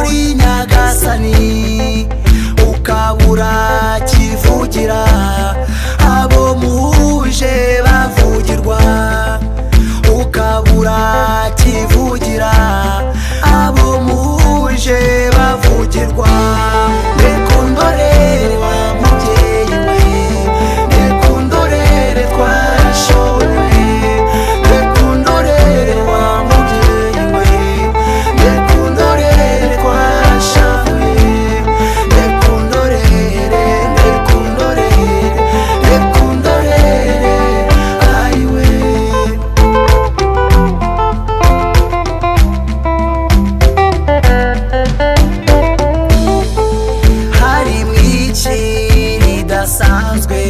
uri nyagasani ukabura kivugira abo muhuje bavugirwa ukabura kivugira abo muhuje bavugirwa nekundorere wa mubyeyi we nekundorere twashoboye nekundorere wa mubyeyi we nekundorere twashoboye nekundorere ayiwe hari mwiki ridasanzwe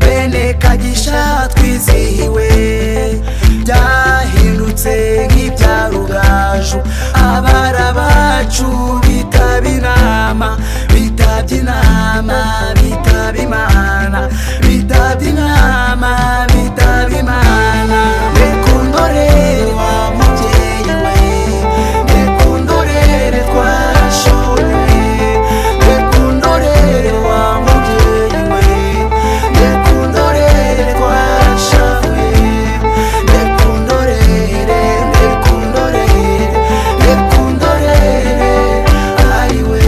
bene kagisha twizihiwe byahindutse nk'ibyarugaju abara bacu bitaba inama bitabye inama bitaba imana bitabye inama bitaba imana nekundorere wa mubyeyi we nekundorere twashoboye nekundorere wa mubyeyi we nekundorere twashoboye nekundorere ayiwe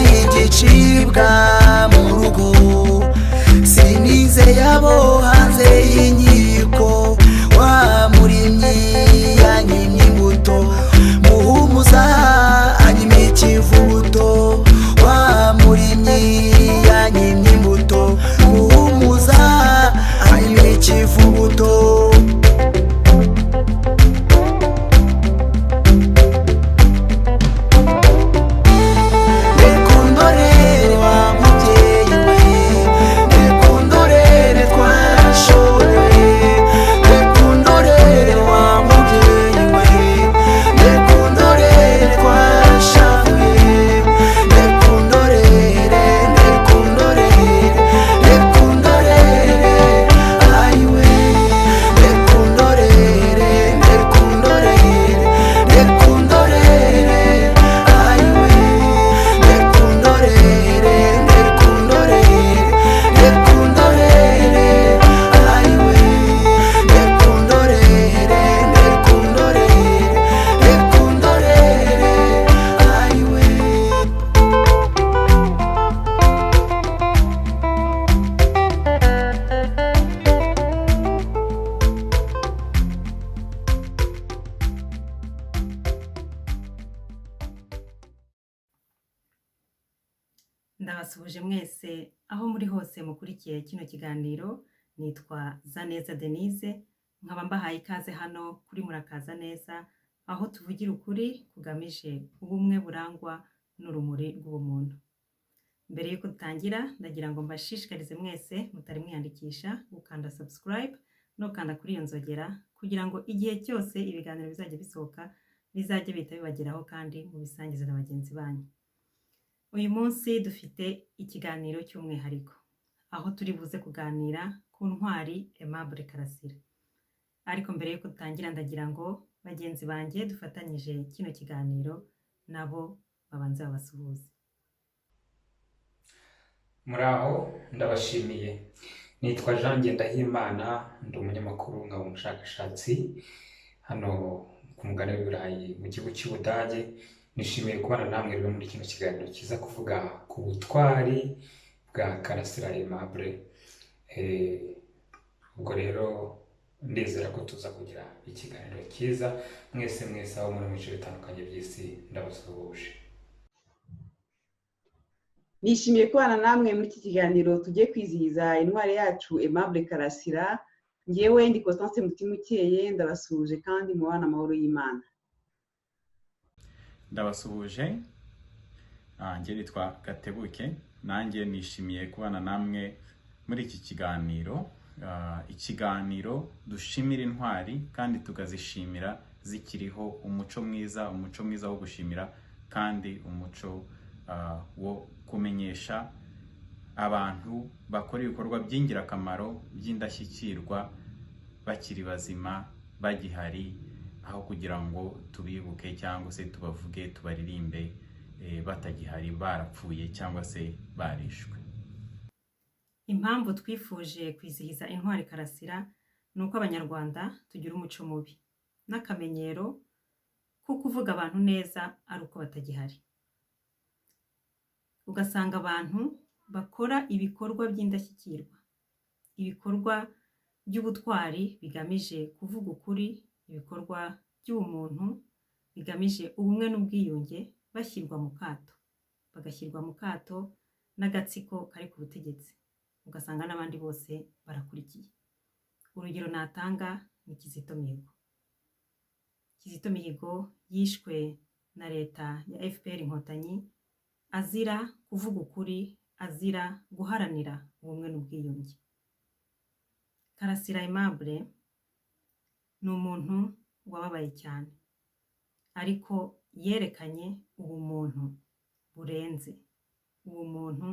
n'abayigicibwa mu rugo sinizeye abo hanze y'inkiko wa murimyi yanyimye imbuto muhumuza anyimye ikivuguto wa murimyi yanyimye imbuto muhumuza anyimye ikivuguto nekundorere wa mubyeyi we nekundorere twashoboye nekundorere wa mubyeyi we nekundorere twashoboye nekundorere ayiwe nekundorere ayiwe ndabasuhuje mwese aho muri hose mukurikiye kino kiganiro. Nitwa Zaneza Denise, nkaba mbahaye ikaze hano kuri Murakaza Neza, aho tuvugira ukuri kugamije ubumwe burangwa n'urumuri rw'ubumuntu. Mbere yuko dutangira, ndagira ngo mbashishikarize mwese mutari mwiyandikisha gukanda subscribe no kanda kuri iyo nzogera kugira ngo igihe cyose ibiganiro bizajya bisohoka bizajye bihita bibageraho kandi mubisangize na bagenzi banyu. Uyu munsi dufite ikiganiro cy'umwihariko aho turi buze kuganira ku ntwari Aimable Karasira. Ariko mbere yuko dutangira, ndagira ngo bagenzi banjye dufatanyije kino kiganiro nabo babanze babasuhuze. Muraho, ndabashimiye. Nitwa Jean Ngendahimana, ndi umunyamakuru nkaba umushakashatsi hano ku mugabane w'Iburayi mu gihugu cy'Ubudage. Nishimiye kubana namwe rero muri kino kiganiro kiza kuvuga ku butwari bwa Karasira Aimable. Ubwo rero ndizera ko tuza kugira ikiganiro cyiza. Mwese aho muri mu bice bitandukanye by'isi ndabasuhuje. Nishimiye kubana namwe muri iki kiganiro tugiye kwizihiza intwari yacu Aimable Karasira. Ngewe ndi Constance Mutimukeye, ndabasuhuje kandi mubana amahoro y'Imana. Ndabasuhuje, nge nitwa Gatebuke, nanjye nishimiye kubana namwe muri iki kiganiro. Ikiganiro dushimira intwari kandi tukazishimira zikiriho, umuco mwiza wo gushimira kandi umuco wo kumenyesha abantu bakora ibikorwa by'ingirakamaro by'indashyikirwa bakiri bazima bagihari, aho kugira ngo tubibuke cyangwa se tubavuge tubaririmbe batagihari, barapfuye cyangwa se barishwe. Impamvu twifuje kwizihiza intwari Karasira ni uko abanyarwanda tugira umuco mubi n'akamenyero ko kuvuga abantu neza ari uko batagihari. Ugasanga abantu bakora ibikorwa by'indashyikirwa, ibikorwa by'ubutwari bigamije kuvuga ukuri, ibikorwa by'ubumuntu bigamije ubumwe n'ubwiyunge, bashyirwa mu kato, bagashyirwa mu kato n'agatsiko kari ku butegetsi, ugasanga n'abandi bose barakurikiye. Urugero natanga ni Kizito Mihigo. Kizito Mihigo yishwe na leta ya FPR Inkotanyi azira kuvuga ukuri, azira guharanira ubumwe n'ubwiyunge. Karasira Aimable ni umuntu wababaye cyane, ariko yerekanye ubumuntu burenze, ubumuntu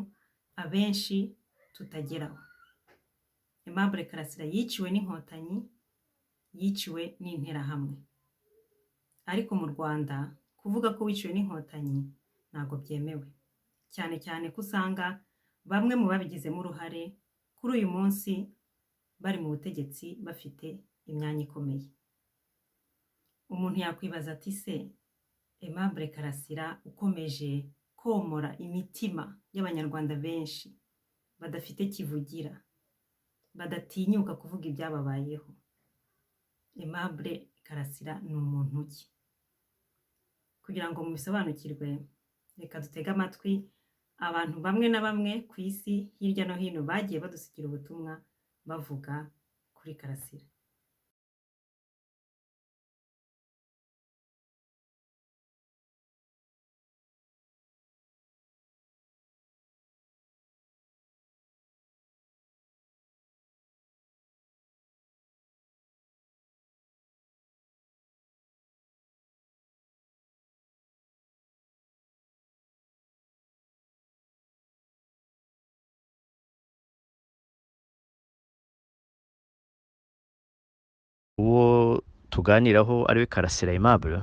abenshi tutageraho. Aimable Karasira yiciwe n'inkotanyi, yiciwe n'interahamwe, ariko mu Rwanda kuvuga ko wiciwe n'inkotanyi ntabwo byemewe, cyane cyane ko usanga bamwe mu babigizemo uruhare kuri uyu munsi bari mu butegetsi bafite imyanya ikomeye. Umuntu yakwibaza ati se Aimable Karasira ukomeje komora imitima y'abanyarwanda benshi badafite kivugira, badatinyuka kuvuga ibyababayeho, Aimable Karasira ni umuntu ki? Kugira ngo mubisobanukirwe, reka dutege amatwi abantu bamwe na bamwe ku isi hirya no hino bagiye badusigira ubutumwa bavuga kuri Karasira. uwo tuganiraho ariwe Karasira Aimable,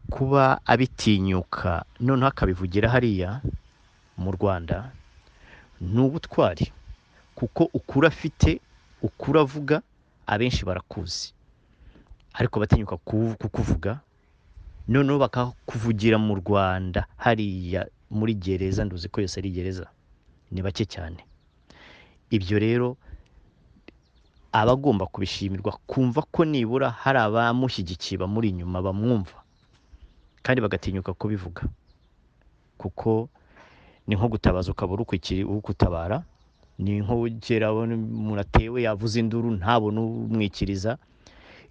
kuba abitinyuka noneho akabivugira hariya mu Rwanda ni ubutwari, kuko ukura afite, ukura avuga abenshi barakuzi, ariko batinyuka kukuvuga noneho bakakuvugira mu Rwanda hariya muri gereza, nduzi ko yose ari gereza, ni bake cyane. Ibyo rero abagomba kubishimirwa, kumva ko nibura hari abamushyigikiye bamuri inyuma bamwumva kandi bagatinyuka kubivuga, kuko ni nko gutabaza ukabura ukutabara, ni nko gera umuntu atewe yavuze induru ntabone umwikiriza,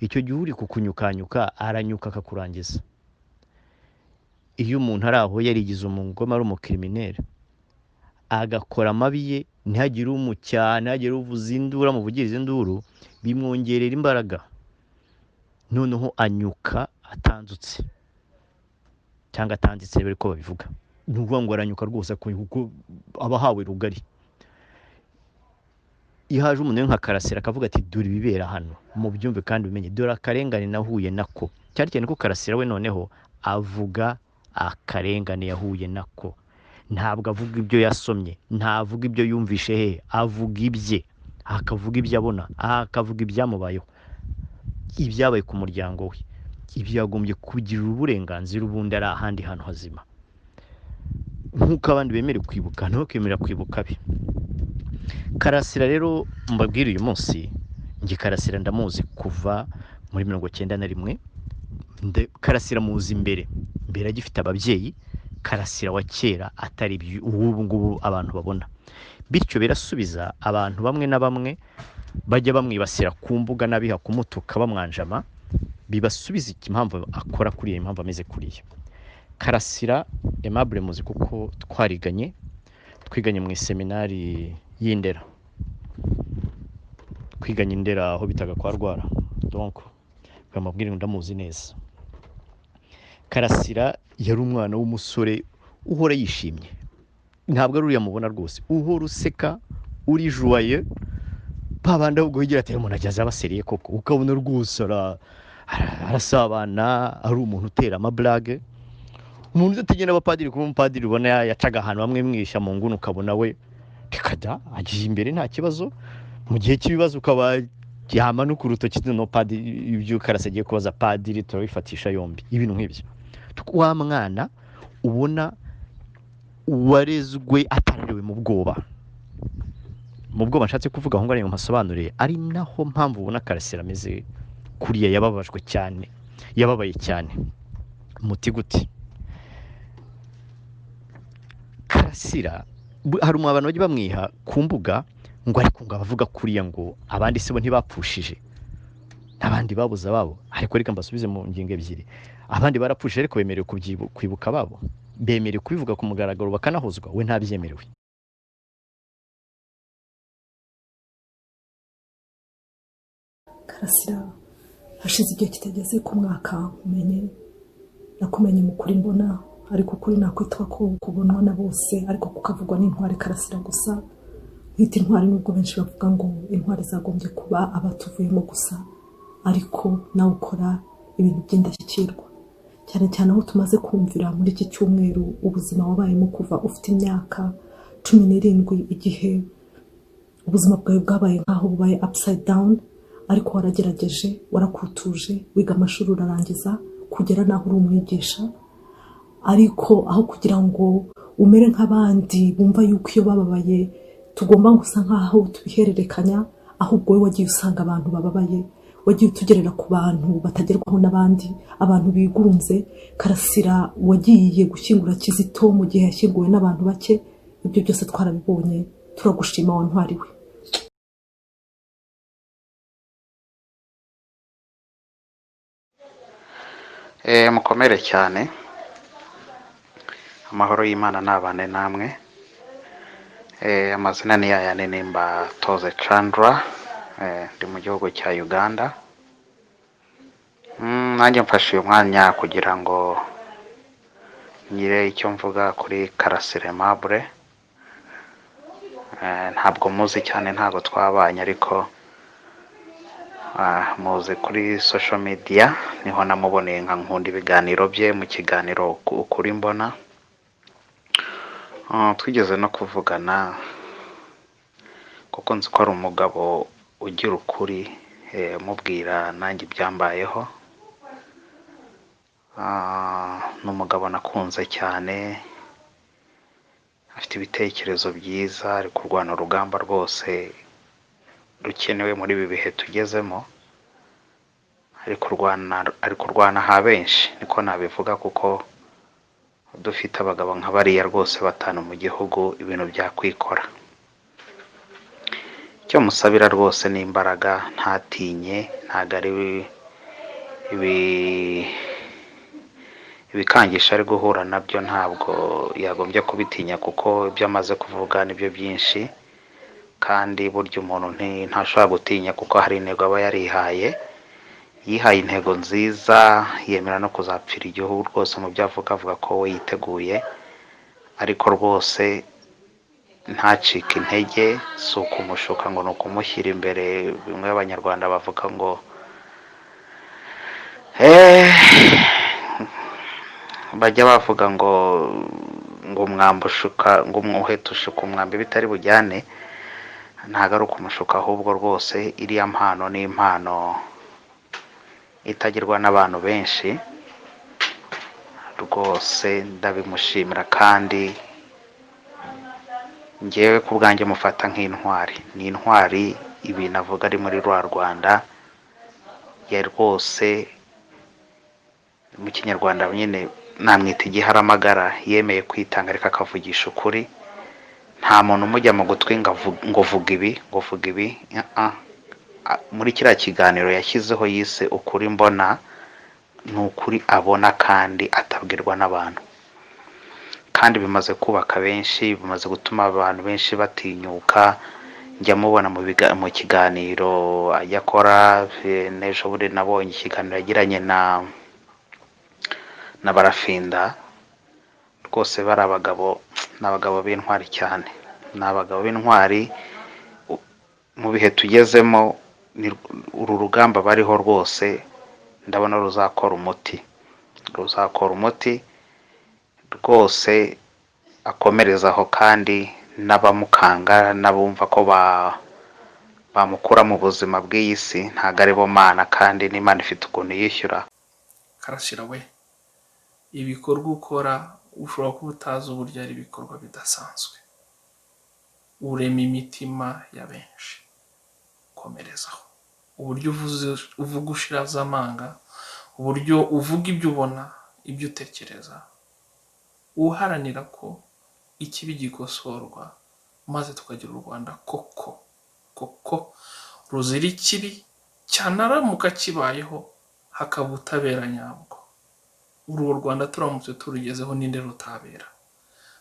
icyo gihe uri kukunyukanyuka aranyuka akakurangiza. Iyo umuntu ari aho yarigize umugome, ari umukriminere, agakora amabi ye, ntihagire umucyaha, ntihagire uvuza induru, amuvugiriza induru, bimwongerera imbaraga, noneho anyuka atanzutse cyangwa atanditse, bari ko babivuga. Ni ukuvuga ngo aranyuka rwose kuko aba ahawe rugari. Iyo haje umuntu nka Karasira akavuga ati dore ibibera hano, mu byumve kandi umenye, dore akarengane nahuye nako, cyane cyane ko Karasira we noneho avuga akarengane yahuye nako. Ntabwo avuga ibyo yasomye, ntavuga ibyo yumvishe he, avuga ibye, akavuga ibyo abona, akavuga ibyamubayeho, ibyabaye ku muryango we. Ibyo yagombye kugira uburenganzira ubundi ari ahandi hantu hazima, nk'uko abandi bemerewe kwibuka nabo kemera kwibuka be. Karasira rero mbabwira uyu munsi, njye Karasira ndamuzi kuva muri 1991. Karasira muzi mbere agifite ababyeyi, Karasira wa kera atari ubu ngubu abantu babona. Bityo birasubiza abantu bamwe na bamwe bajya bamwibasira ku mbuga n'abiha kumutuka bamwanjama, bibasubiza impamvu akora kuri iyo, impamvu ameze kuriya. Karasira Aimable muzi kuko twiganye mu iseminari y'Indera, twiganye Indera aho bitaga kwa Rwara, donc bamubwira ndamuzi neza. Karasira yari umwana w'umusore uhora yishimye, ntabwo ari uriya mubona rwose uhora useka uri joyeux babandi ahubwo wigira ati umuntu ajya abaseriye koko ukabona rwose arasabana ari umuntu utera amablage umuntu udategera abapadiri kuba umupadiri ubona yacaga ahantu bamwe mwisha mu nguni ukabona we tekada agiye imbere nta kibazo mu gihe cy'ibibazo ukaba yamanuka urutoki no padiri ibyo Karasira agiye kubaza padiri turabifatisha yombi ibintu nk'ibyo wa mwana ubona warezwe atarerewe mu bwoba nshatse kuvuga aho ngari mpasobanuriye ari naho mpamvu ubona Karasira ameze kuriya yababajwe cyane yababaye cyane muti gute Karasira hari abantu bajya bamwiha ku mbuga ngo ariko ngo abavuga kuriya ngo abandi se bo ntibapfushije n'abandi babuze ababo ariko reka mbasubize mu ngingo ebyiri abandi barapfushije ariko bemerewe kwibuka ababo bemerewe kubivuga ku mugaragaro bakanahozwa we ntabyemerewe Karasira hashize igihe kitageze ku mwaka nakumenye mu kuri mbona ariko kuri nakwitwa ko kubonwa na bose ariko kukavugwa n'intwari Karasira gusa bita intwari nubwo benshi bavuga ngo intwari zagombye kuba abatuvuyemo gusa ariko nawe ukora ibintu by'indashyikirwa cyane cyane aho tumaze kumvira muri iki cyumweru ubuzima wabayemo kuva ufite imyaka 17 igihe ubuzima bwawe bwabaye nkaho bubaye upside down ariko waragerageje warakutuje wiga amashuri urarangiza kugera naho uri umwigisha ariko aho kugira ngo umere nk'abandi bumva yuko iyo bababaye tugomba gusa nkaho tubihererekanya ahubwo wowe wagiye usanga abantu bababaye wagiye utugerera ku bantu batagerwaho n'abandi abantu bigunze Karasira wagiye gushyingura Kizito mu gihe yashyinguwe n'abantu bake ibyo byose twarabibonye turagushima wa ntwari we mukomere cyane amahoro y'Imana nabane namwe amazina ni yayane nimba toze Chandra ndi mu gihugu cya Uganda nanjye mfashe uyu mwanya kugira ngo nyire icyo mvuga kuri Karasira Aimable ntabwo muzi cyane ntabwo twabanye ariko muzi kuri social media niho namuboneye nka nkunda ibiganiro bye mu kiganiro ukuri mbona twigeze no kuvugana kuko nzi ko ari umugabo ugira ukuri mubwira nanjye byambayeho ni umugabo nakunze cyane afite ibitekerezo byiza ari kurwana urugamba rwose rukenewe muri ibi bihe tugezemo ari kurwana ha benshi niko nabivuga kuko dufite abagabo nka bariya rwose batanu mu gihugu ibintu byakwikora icyo musabira rwose ni imbaraga ntatinye ntago ari ibikangisha ari guhura nabyo ntabwo yagombye kubitinya kuko ibyo amaze kuvuga nibyo byinshi kandi burya umuntu ntashobora gutinya kuko hari intego aba yarihaye yihaye intego nziza yemera no kuzapfira igihugu rwose mu byo avuga ko we yiteguye ariko rwose ntacike intege si ukumushuka ngo ni ukumushyira imbere bimwe abanyarwanda bavuga ngo bajya bavuga ngo umwambushuka ngo umuhetushuka umwambi bitari bujyane ntago ari ukumushuka ahubwo rwose iriya mpano ni impano itagirwa n'abantu benshi rwose ndabimushimira kandi ngewe ku bwanjye mufata nk'intwari ni intwari ibintu avuga ari muri Rwanda ya rwose mu kinyarwanda nyine namwita igiharamagara yemeye kwitanga ariko akavugisha ukuri nta muntu umujya mu gutwi ngo vuga ibi muri kiriya kiganiro yashyizeho yise ukuri mbona ni ukuri abona kandi atabwirwa n'abantu kandi bimaze kubaka benshi bimaze gutuma abantu benshi batinyuka njya mubona mu kiganiro ajya akora n'ejo bundi nabonye ikiganiro yagiranye na barafinda rwose bari abagabo ni abagabo b'intwari cyane, ni abagabo b'intwari. Mu bihe tugezemo uru rugamba bariho rwose ndabona ruzakora umuti rwose, akomerezaho kandi n'abamukanga n'abumva ko bamukura mu buzima bw'iyi si ntabwo ari bo mana, kandi n'Imana ifite ukuntu yishyura. Karasira we, ibikorwa ukora ushobora kuba utazi uburyo ari ibikorwa bidasanzwe, urema imitima ya benshi. Komerezaho uburyo uvuga ushiraza amanga, uburyo uvuga ibyo ubona, ibyo utekereza, uharanira ko ikibi gikosorwa maze tukagira u Rwanda koko ruzira ikibi, cyanaramuka kibayeho hakaba ubutabera nyabwo. Uru Rwanda turamutse turugezeho ninde rutabera?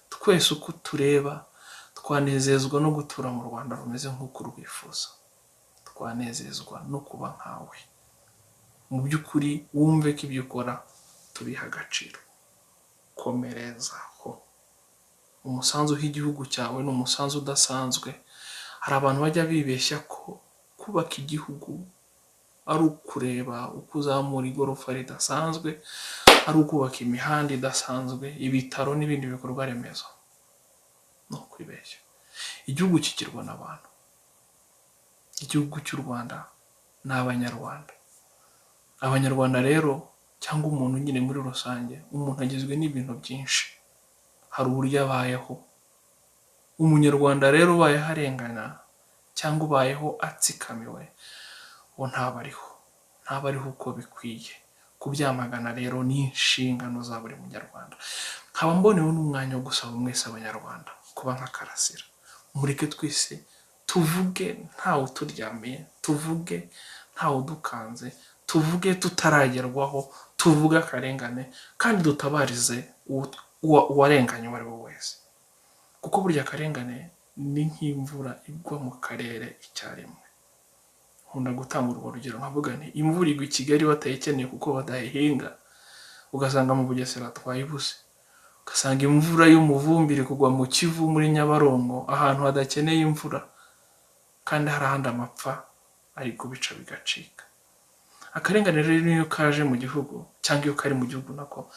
Twese uko tureba twanezezwa no gutura mu Rwanda rumeze nk'uko rwifuza, twanezezwa no kuba nkawe. Mu by'ukuri wumve ko ibyo ukora tubiha agaciro. Komerezaho. Umusanzu w'igihugu cyawe ni umusanzu udasanzwe. Hari abantu bajya bibeshya ko kubaka igihugu ari ukureba uko uzamura igorofa ridasanzwe, ari ukubaka imihanda idasanzwe, ibitaro n'ibindi bikorwa remezo. No kwibeshya. Igihugu kigirwa n'abantu. Igihugu cy'u Rwanda ni abanyarwanda. Abanyarwanda rero cyangwa umuntu nyine muri rusange, umuntu agizwe n'ibintu byinshi. Hari uburyo abayeho. Umunyarwanda rero ubayeho arengana cyangwa ubayeho atsikamiwe, uwo ntabariho uko bikwiye. Kubyamagana rero ni inshingano za buri munyarwanda. Nkaba mbonewe n'umwanya wo gusaba mwese abanyarwanda kuba nka Karasira. Mureke twese tuvuge ntawe uturyamiye, tuvuge ntawe udukanze, tuvuge tutaragerwaho, tuvuge akarengane, kandi dutabarize uwarenganye uwo ari we wese. Kuko burya akarengane ni nk'imvura igwa mu karere icyarimwe. Nkunda gutanga urwo rugero nkavuga nti imvura igwa i Kigali batayikeneye kuko badahinga, ugasanga mu Bugesera twayibuze. Ugasanga imvura y'umuvumbi iri kugwa mu Kivu muri Nyabarongo ahantu hadakeneye imvura, kandi hari ahandi amapfa ari kubica bigacika. Akarengane rero niyo kaje mu gihugu cyangwa iyo kari mu gihugu nako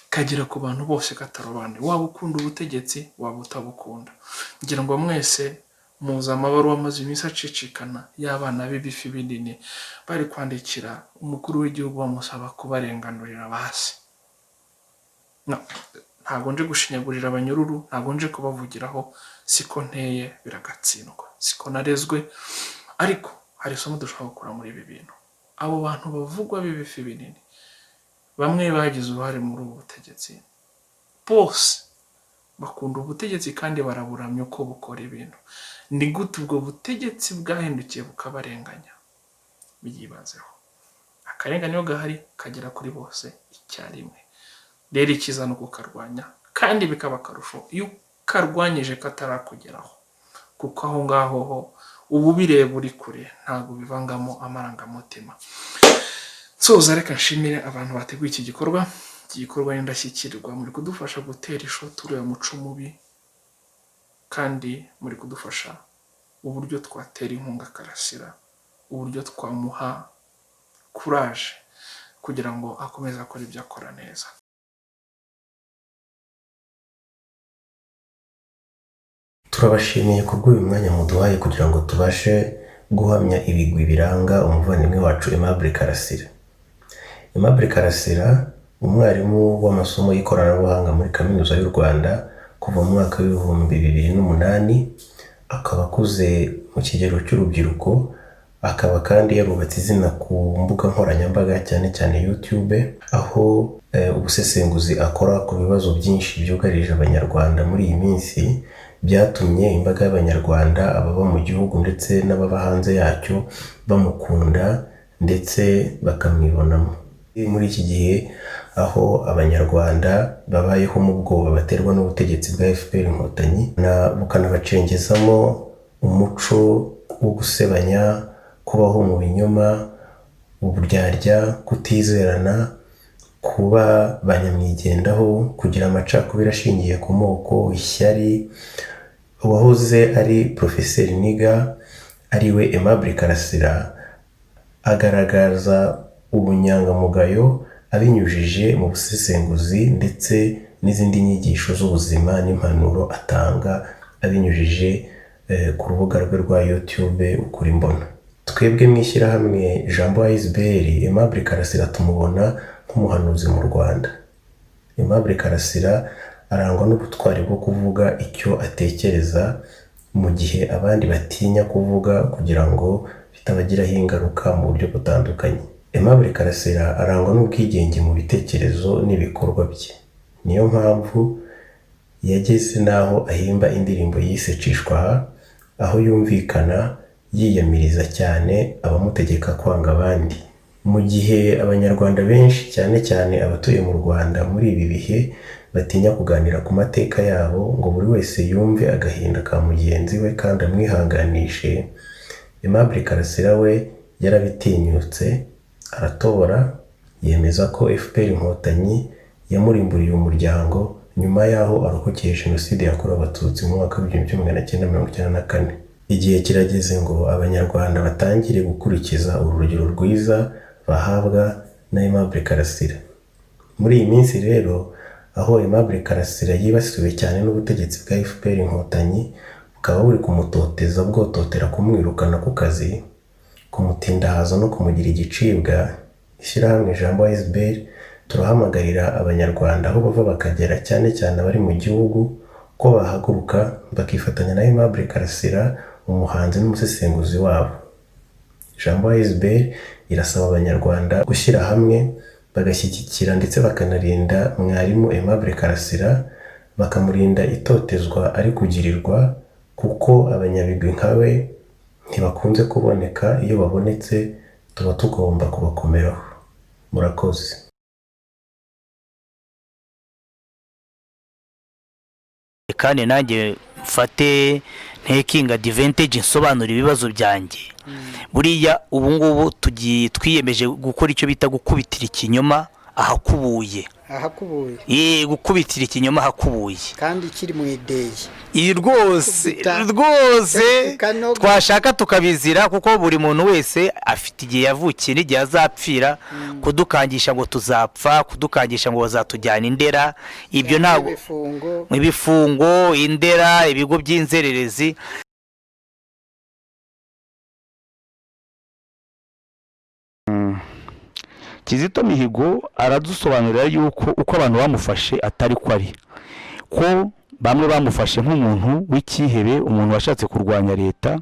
kagera ku bantu bose katarobanura, waba ukunda ubutegetsi waba utabukunda. Ngira ngo mwese muza amabaruwa amaze iminsi acicikana y'abana b'ibifi binini bari kwandikira umukuru w'igihugu bamusaba kubarenganurira basi. Ntabwo nje gushinyagurira abanyururu, ntabwo nje kubavugiraho, siko nteye biragatsindwa, siko narezwe. Ariko hari isomo dushobora gukora muri ibi bintu. Abo bantu bavugwa b'ibifi binini, bamwe bagize uruhare muri ubu butegetsi, bose bakunda ubutegetsi kandi baraburamya uko bukora ibintu. Ni gute ubwo butegetsi bwahindukiye bukabarenganya? Biyibazeho. Akarengane iyo gahari kagera kuri bose icyarimwe. Rero ikiza no kukarwanya, kandi bikaba akarusho iyo karwanyije katarakugeraho, kuko aho ngaho ho ubu bireba uri kure, ntabwo bivangamo amarangamutima. Soza reka nshimire abantu bateguye iki gikorwa. Iki gikorwa n'indashyikirwa, muri kudufasha gutera ishoto uriya muco mubi, kandi muri kudufasha uburyo twatera inkunga Karasira, uburyo twamuha kuraje kugira ngo akomeze akora ibyo akora neza. Turabashimiye kubw'uyu mwanya muduhaye kugira ngo tubashe guhamya ibigwi biranga umuvandimwe wacu Aimable Karasira. Aimable Karasira, umwarimu w'amasomo y'ikoranabuhanga muri Kaminuza y'u Rwanda kuva mu mwaka w'ibihumbi 2008, akaba akuze mu kigero cy'urubyiruko, akaba kandi yarubatse izina ku mbuga nkoranyambaga cyane cyane YouTube, aho ubusesenguzi akora ku bibazo byinshi byugarije abanyarwanda muri iyi minsi byatumye imbaga y'abanyarwanda, ababa mu gihugu ndetse n'ababa hanze yacyo bamukunda ndetse bakamwibonamo. Muri iki gihe aho abanyarwanda babayeho mu bwoba baterwa n'ubutegetsi bwa FPR inkotanyi, bukanabacengezamo umuco wo gusebanya, kubaho mu binyoma, uburyarya, kutizerana, kuba banyamwigendaho, kugira amacakubiri ashingiye ku moko, ishyari. Uwahoze ari Profeseri Niga ariwe Aimable Karasira agaragaza ubunyangamugayo abinyujije mu busesenguzi ndetse n'izindi nyigisho z'ubuzima n'impanuro atanga abinyujije ku rubuga rwe rwa YouTube ukuri mbona. Twebwe mu ishyirahamwe Jambo Aisbel, Aimable Karasira tumubona nk'umuhanuzi mu Rwanda. Aimable Karasira arangwa n'ubutwari bwo kuvuga icyo atekereza mu gihe abandi batinya kuvuga kugira ngo bitabagiraho ingaruka mu buryo butandukanye. Aimable Karasira arangwa n'ubwigenge mu bitekerezo n'ibikorwa bye. Niyo mpamvu yageze n'aho ahimba indirimbo yise Cishwa, aho yumvikana yiyamiriza cyane abamutegeka kwanga abandi. Mu gihe abanyarwanda benshi cyane cyane abatuye mu Rwanda muri ibi bihe batinya kuganira ku mateka yabo ngo buri wese yumve agahinda ka mugenzi we kandi amwihanganishe, Aimable Karasira we yarabitinyutse aratobora yemeza ko FPR Inkotanyi yamurimburiye umuryango nyuma yaho arokokeye Jenoside yakorewe Abatutsi mu mwaka wa 1994. Igihe kirageze ngo abanyarwanda batangire gukurikiza urugero rwiza bahabwa na Aimable Karasira. Muri iyi minsi rero aho Aimable Karasira yibasiwe cyane n'ubutegetsi bwa FPR Inkotanyi bukaba buri kumutoteza bwototera kumwirukana ku kazi, kumutindahaza no kumugira igicibwa, ishyirahamwe Jambo Aisbel turahamagarira abanyarwanda aho bava bakagera cyane cyane abari mu gihugu ko bahaguruka bakifatanya na Aimable Karasira, umuhanzi n'umusesenguzi wabo. Jambo Aisbel irasaba abanyarwanda gushyira hamwe bagashyigikira ndetse bakanarinda mwarimu Aimable Karasira, bakamurinda itotezwa ari kugirirwa, kuko abanyabigwi nkawe ntibakunze kuboneka. Iyo babonetse tuba tugomba kubakomeraho. Murakoze. Kandi nanjye mfate ntekinga advantage nsobanura ibibazo byanjye. Buriya ubu ngubu twiyemeje gukora icyo bita gukubitira ikinyoma ahakubuye. Gukubitira ikinyoma ahakubuye kandi kiri mu ideye. Rwose twashaka tukabizira, kuko buri muntu wese afite igihe yavukiye n'igihe azapfira. Kudukangisha ngo tuzapfa, kudukangisha ngo bazatujyana indera, ibyo ntabwo ibifungo, indera, ibigo by'inzererezi. Kizito Mihigo aradusobanurira yuko uko abantu bamufashe atari ko ari, ko bamwe bamufashe nk'umuntu w'ikihebe, umuntu washatse kurwanya leta,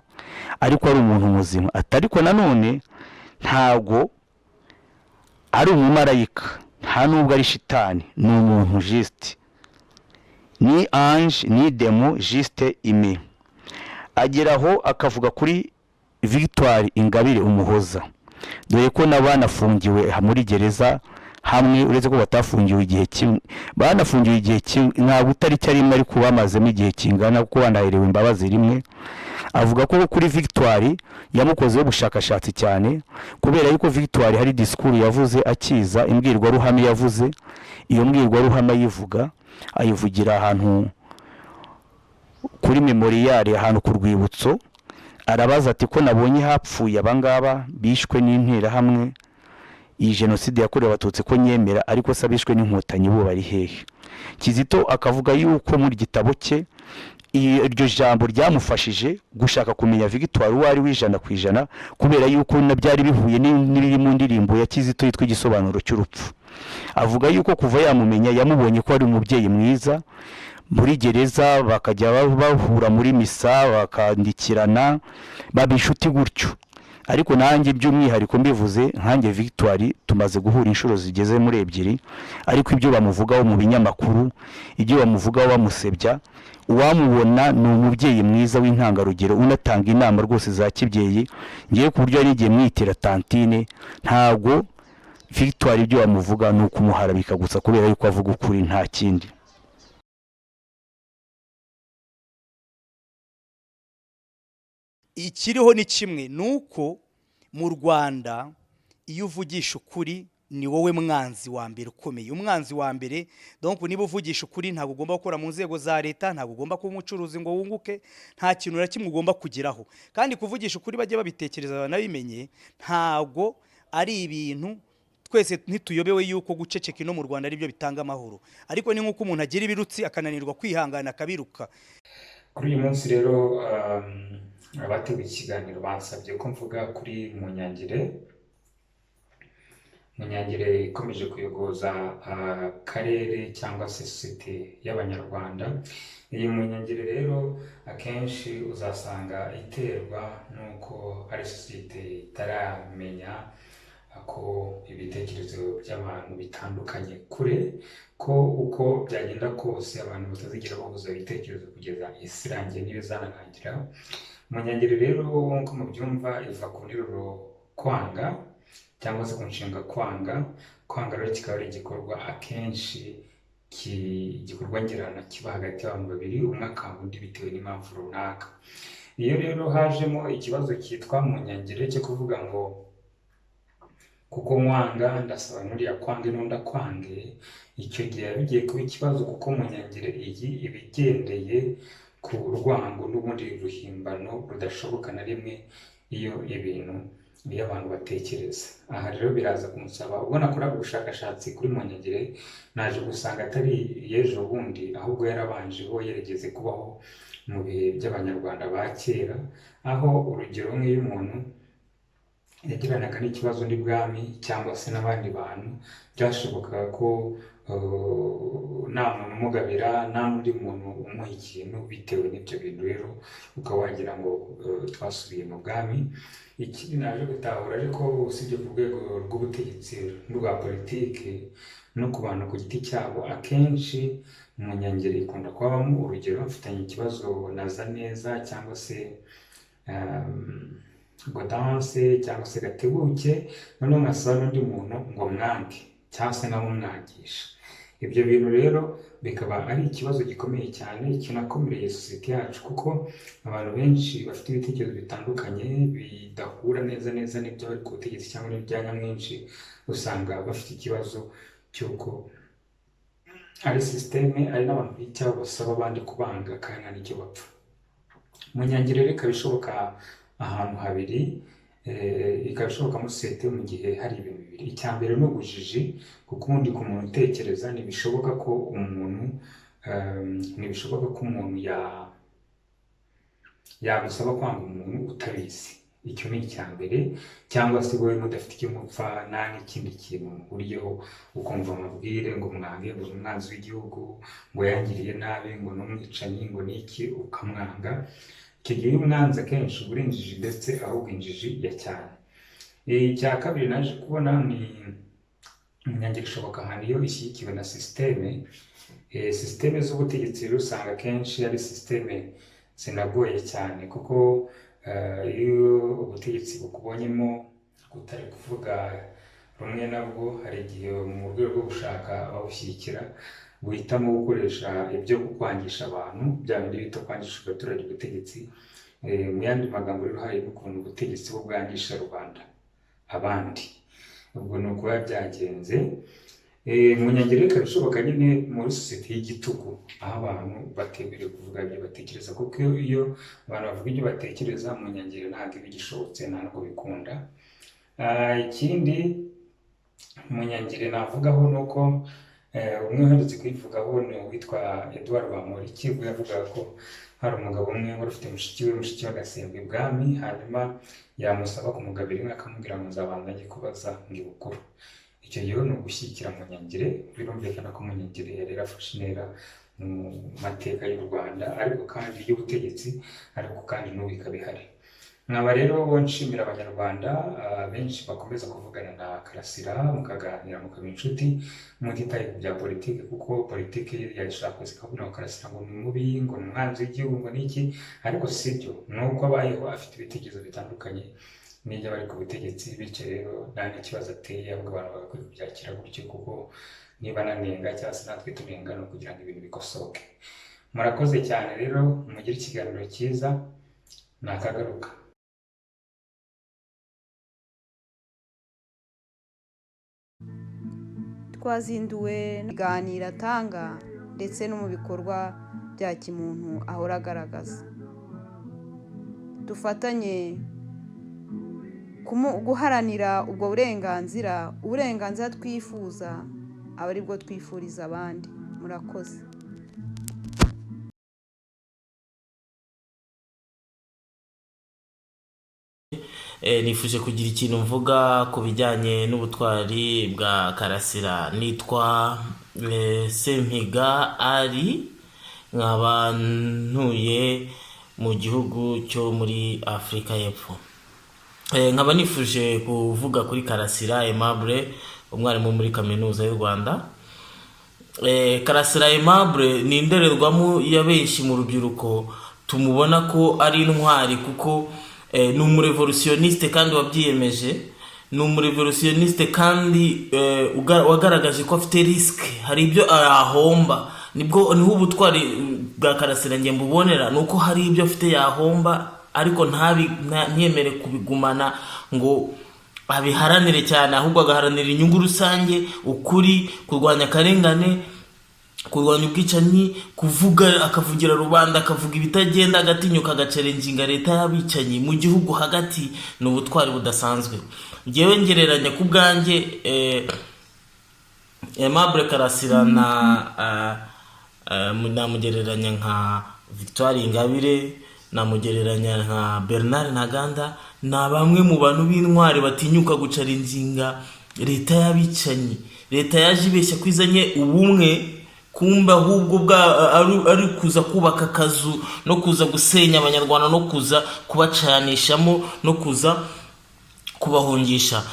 ariko ari umuntu muzima. Atari ko nanone ntago ari umumarayika, nta nubwo ari shitani, ni umuntu juste, ni ange, ni demo juste ime. Ageraho akavuga kuri Victoire Ingabire Umuhoza, dore ko n'abanafungiwe muri gereza hamwe, uretse ko batafungiwe igihe kimwe, banafungiwe igihe kimwe, ntabwo utari cyarimo ariko bamazemo igihe kingana kuko banaherewe imbabazi rimwe. Avuga ko kuri Victoire yamukozeho ubushakashatsi cyane, kubera yuko Victoire hari disikuru yavuze akiza, imbwirwaruhame yavuze. Iyo mbwirwaruhame ayivuga ayivugira ahantu kuri memoriale, ahantu ku rwibutso. Arabaza ati ko nabonye hapfuye abangaba bishwe n'intera hamwe iyi Jenoside yakorewe Abatutsi, ko nyemera, ariko sabishwe n'inkotanyi bo bari hehe? Kizito akavuga yuko muri gitabo cye iryo jambo ryamufashije gushaka kumenya Victoire uwo ari wijana ku ijana, kubera yuko nabyari bihuye n'ibiri mu ndirimbo ya Kizito yitwa Igisobanuro cy'urupfu. Avuga yuko kuva yamumenya yamubonye ko ari umubyeyi mwiza, muri gereza bakajya bahura muri misa bakandikirana, babishuti gutyo. Ariko nanjye by'umwihariko mbivuze nkanjye Victoire tumaze guhura inshuro zigeze muri 2, ariko ibyo bamuvugaho mu binyamakuru, ibyo bamuvugaho bamusebya, uwamubona ni umubyeyi mwiza w'intangarugero, unatanga inama rwose za kibyeyi. Ngiye ku buryo n'igihe mwitira tantine, ntabwo Victoire ibyo bamuvuga ni ukumuharabika gusa kubera yuko avuga ukuri, nta kindi. Ikiriho ni kimwe, nuko mu Rwanda iyo uvugisha ukuri ni wowe mwanzi wa mbere ukomeye. Umwanzi wa mbere donc niba uvugisha ukuri ntabwo ugomba gukora mu nzego za leta, ntabwo ugomba kuba umucuruzi ngo wunguke, nta kintu na kimwe ugomba kugeraho. Kandi kuvugisha ukuri bajye babitekereza banabimenye, ntabwo ari ibintu twese ntituyobewe yuko guceceka ino mu Rwanda ari byo bitanga amahoro, ariko ni nk'uko umuntu agira ibirutsi akananirwa kwihangana akabiruka. Kuri uyu munsi rero abateguye ikiganiro bansabye ko mvuga kuri Munyangire ikomeje kuyogoza akarere cyangwa se sosiyete y'Abanyarwanda. Iyi Munyangire rero akenshi uzasanga iterwa nuko ari sosiyete itaramenya ko ibitekerezo by'abantu bitandukanye kure, ko uko byagenda kose abantu batazigera bahuza ibitekerezo kugeza isi irangiye n'ibizanarangira. Munyangire rero nk'uko mubyumva iva ku nteruro kwanga cyangwa se ku nshinga kwanga. Kwanga rero kikaba ari igikorwa akenshi igikorwa ngirana kiba hagati y'abantu babiri, umwe akanga undi bitewe n'impamvu runaka. Iyo rero hajemo ikibazo cyitwa Munyangire cyo kuvuga ngo kuko mwanga ndasaba n'uriya kwange n'undi akwange, icyo gihe bigiye kuba ikibazo kuko Munyangire iyi ibigendeye ku rwango n'ubundi ruhimbano rudashoboka na rimwe iyo abantu batekereza. Aha rero biraza kumusaba, ubwo nakoraga ubushakashatsi kuri Munyangire naje gusanga atari y'ejo bundi, ahubwo yarabanjeho yarigeze kubaho mu bihe by'Abanyarwanda ba kera, aho urugero nk'iyo umuntu yagiranaga n'ikibazo n'ibwami cyangwa se n'abandi bantu, byashobokaga ko nta muntu umugabira, nta n'undi muntu umuha ikintu bitewe n'ibyo bintu. Rero ukaba wagira ngo twasubiye mu bwami. Ikindi naje gutahura ariko usibye ku rwego rw'ubutegetsi n'urwa politiki no ku bantu ku giti cyabo, akenshi Munyangire ikunda kubamo urugero mfitanye ikibazo na Zaneza cyangwa se Godance cyangwa se Gatebuke, noneho nkasaba n'undi muntu ngo mwange cyangwa se nawe umwangisha. Ibyo bintu rero bikaba ari ikibazo gikomeye cyane kinakomereye sosiyete yacu, kuko abantu benshi bafite ibitekerezo bitandukanye bidahura neza n'ibyo bari ku butegetsi cyangwa n'ibya nyamwinshi, usanga bafite ikibazo cy'uko ari sisiteme, ari n'abantu b'icyabo basaba abandi kubanga kandi nta n'icyo bapfa. Munyangire rero ikaba ishoboka ahantu habiri, ikaba ishoboka muri sosiyete mu gihe hari ibintu bibiri. Icya mbere ni ubujiji, kuko ubundi ku muntu utekereza ntibishoboka ko umuntu yagusaba kwanga umuntu utabizi. Icyo ni icya mbere, cyangwa se wowe mudafite icyo mupfa nta n'ikindi kintu muhuriyeho, ukumva amabwire ngo mwange, ngo umwanzi w'igihugu, ngo yangiriye nabi, ngo n'umwicanyi, ngo niki, ukamwanga. Icyo gihe iyo umwanzi akenshi uba uri injiji, ndetse ahubwo injiji ya cyane. Icya kabiri naje kubona ni Munyangire ishoboka ahantu iyo ishyigikiwe na sisiteme z'ubutegetsi. Rero usanga akenshi ari sisiteme zinagoye cyane, kuko iyo ubutegetsi bukubonyemo kutari kuvuga rumwe nabwo, hari igihe mu rwego rwo gushaka abawushyigikira guhitamo gukoresha ibyo kwangisha abantu, bya bindi bita kwangisha abaturage ubutegetsi. Mu yandi magambo rero hari n'ukuntu ubutegetsi bwo bwangisha rubanda abandi. Ubwo ni ukuba byagenze. Munyangire ikaba ishoboka nyine muri sosiyete y'igitugu, aho abantu batemerewe kuvuga ibyo batekereza, kuko iyo abantu bavuga ibyo batekereza, Munyangire ntabwo iba igishobotse, nta nubwo bikunda. Ikindi Munyangire navugaho ni uko umwe uherutse kuyivugaho ni uwitwa Edouard Bamporiki, ubwo yavugaga ko hari umugabo umwe wari ufite mushiki we agasembwa ibwami, hanyuma yamusaba kumugabira inka, akamubwira ngo nzabanza njye kubaza ngo ibukuru. Icyo gihe ni ugushyigikira Munyangire. Birumvikana ko Munyangire yari yarafashe intera mu mateka y'u Rwanda, ariko kandi y'ubutegetsi, ariko kandi n'ubu ikaba ihari. Nkaba rero nshimira Abanyarwanda benshi bakomeza kuvugana na Karasira, mukaganira, mukaba inshuti, mutitaye ku bya politiki, kuko politiki yashaka zikavuga ngo Karasira ngo ni mubi, ngo ni umwanzi w'igihugu, ngo niki, ariko sibyo. Ni uko abayeho afite ibitekerezo bitandukanye n'ibyo bari ku butegetsi, bityo rero nta n'ikibazo ateye, ahubwo abantu bagakwiye kubyakira gutyo, kuko niba nanenga cyangwa se natwe tunenga, no kugira ngo ibintu bikosoke. Murakoze cyane rero, mugire ikiganiro cyiza, nakagaruka. twazinduwe n'ibiganiro atanga ndetse no mu bikorwa bya kimuntu ahora agaragaza. Dufatanye guharanira ubwo burenganzira twifuza aba ari bwo twifuriza abandi. Murakoze. nifuje kugira ikintu mvuga ku bijyanye n'ubutwari bwa Karasira. Nitwa Sempiga ari, nkaba ntuye mu gihugu cyo muri Afurika y'Epfo. Nkaba nifuje kuvuga kuri Karasira Aimable, umwarimu muri kaminuza y'u Rwanda. Karasira Aimable ni indorerwamo ya benshi mu rubyiruko, tumubona ko ari intwari kuko ni umurevolutioniste kandi wabyiyemeje, ni umurevolutioniste kandi wagaragaje ko afite risque, hari ibyo yahomba. Niho ubutwari bwa Karasira nge mbubonera, nuko hari ibyo afite yahomba ariko ntiyemere kubigumana ngo abiharanire cyane, ahubwo agaharanira inyungu rusange, ukuri, kurwanya akarengane, kurwanya ubwicanyi, akavugira rubanda, akavuga ibitagenda, agatinyuka agacerenjinga leta y'abicanyi mu gihugu hagati. Ni ubutwari budasanzwe. Ngewe ngereranya ku bwanjye Aimable Karasira namugereranya nka Victoire Ingabire, namugereranya nka Bernard Ntaganda. Ni bamwe mu bantu b'intwari batinyuka gucarenjinga leta y'abicanyi, leta yaje ibeshya ko izanye ubumwe, kumba ahubwo ari kuza kubaka akazu no kuza gusenya abanyarwanda no kuza kubacanishamo no kuza kubahungisha,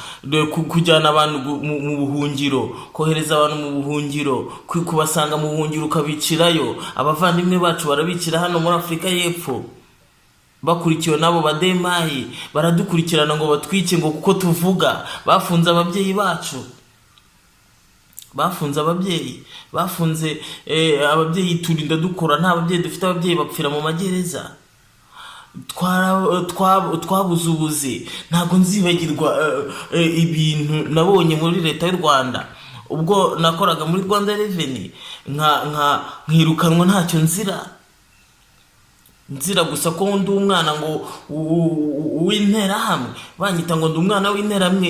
kujyana abantu mu buhungiro, kohereza abantu mu buhungiro, kubasanga mu buhungiro ukabicirayo. Abavandimwe bacu barabicira hano muri Afurika y'Epfo, bakurikiwe nabo bademayi, baradukurikirana ngo batwice ngo kuko tuvuga. Bafunze ababyeyi bacu, bafunze ababyeyi turinda dukora, nta babyeyi dufite, ababyeyi bapfira mu magereza. Twabuze ubuzi. Ntabwo nzibagirwa ibintu nabonye muri leta y'u Rwanda ubwo nakoraga muri Rwanda Revenue, nkirukanwa ntacyo nzira gusa ko ndi umwana ngo w'interahamwe, banyita ngo ndi umwana w'interahamwe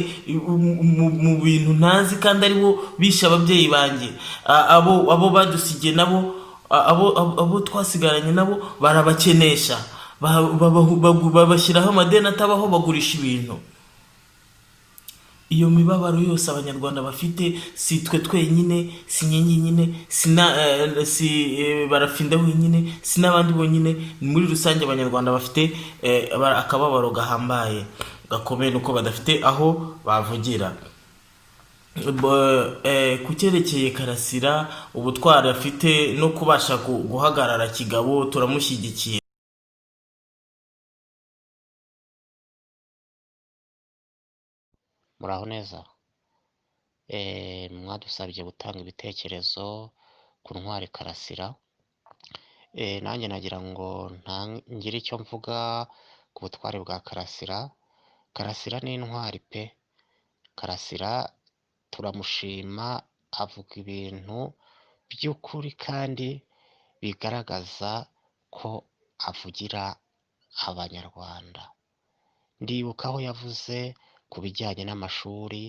mu bintu ntazi, kandi aribo bishe ababyeyi banjye. Abo badusigiye nabo, abo twasigaranye nabo barabakenesha, babashyiraho amadeni atabaho, bagurisha ibintu. Iyo mibabaro yose abanyarwanda bafite, si twe twenyine, si nyenye nyine, si barafinda wenyine, si n'abandi bonyine. Muri rusange abanyarwanda bafite akababaro gahambaye gakomeye, nuko badafite aho bavugira. Ku cyerekeye Karasira, ubutwari afite no kubasha guhagarara kigabo, turamushyigikiye. Muraho neza. Mwadusabye gutanga ibitekerezo ku ntwari Karasira. Nanjye nagira ngo ngire icyo mvuga ku butwari bwa Karasira. Karasira ni intwari pe. Karasira turamushima, avuga ibintu by'ukuri kandi bigaragaza ko avugira abanyarwanda. Ndibuka aho yavuze ku bijyanye n'amashuri,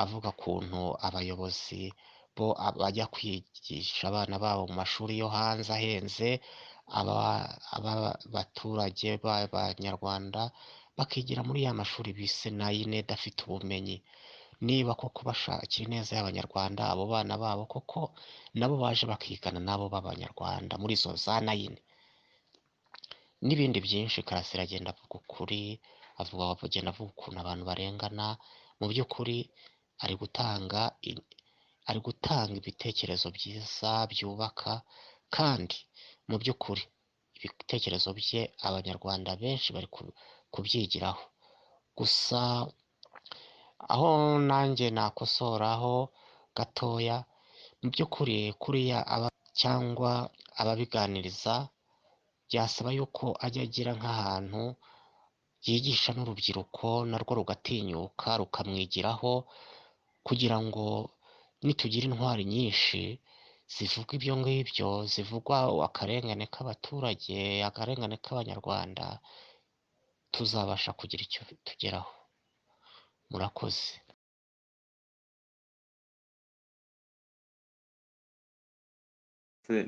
avuga kuntu abayobozi bo bajya kwigisha abana babo mu mashuri yo hanze ahenze, abaturage b'abanyarwanda bakigira muri ya mashuri bise nayine adafite ubumenyi. Niba koko bashakira neza y'abanyarwanda, abo bana babo koko nabo baje bakigana nabo b'abanyarwanda muri izo za nayine. N'ibindi byinshi Karasira agenda avuga ukuri, agenda avuga ukuntu abantu barengana. Mu by'ukuri ari gutanga ibitekerezo byiza byubaka, kandi mu by'ukuri ibitekerezo bye abanyarwanda benshi bari kubyigiraho. Gusa aho nanjye nakosoraho gatoya, mu by'ukuri kuriya cyangwa ababiganiriza byasaba yuko ajya agira nk'ahantu yigisha n'urubyiruko narwo rugatinyuka rukamwigiraho, kugira ngo nitugira intwari nyinshi zivuga ibyo ngibyo, zivuga akarengane k'abaturage, akarengane k'abanyarwanda, tuzabasha kugira icyo tugeraho. Murakoze.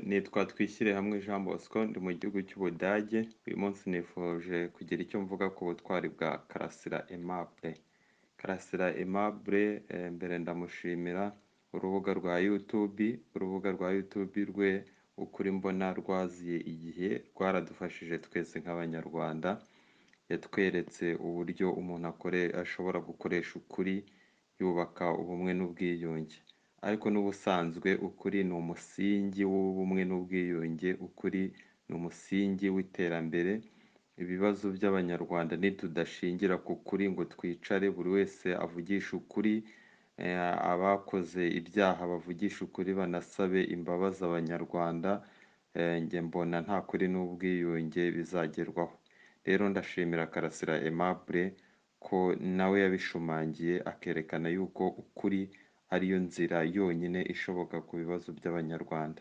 Nitwa Twishyire hamwe Jean Bosco, ndi mu gihugu cy'Ubudage. Uyu munsi nifuje kugira icyo mvuga ku butwari bwa Karasira Aimable. Karasira Aimable, mbere ndamushimira urubuga rwa YouTube rwe ukuri mbona rwaziye igihe, rwaradufashije twese nk'abanyarwanda. Yatweretse uburyo umuntu ashobora gukoresha ukuri yubaka ubumwe n'ubwiyunge. Ariko n'ubusanzwe ukuri ni umusingi w'ubumwe n'ubwiyunge, ukuri ni umusingi w'iterambere. Ibibazo by'abanyarwanda nitudashingira ku kuri ngo twicare buri wese avugisha ukuri, abakoze ibyaha bavugisha ukuri banasabe imbabazi abanyarwanda, njye mbona nta kuri n'ubwiyunge bizagerwaho. Rero ndashimira Karasira Aimable ko nawe yabishumangiye akerekana yuko ukuri ariyo nzira yonyine ishoboka ku bibazo by'abanyarwanda.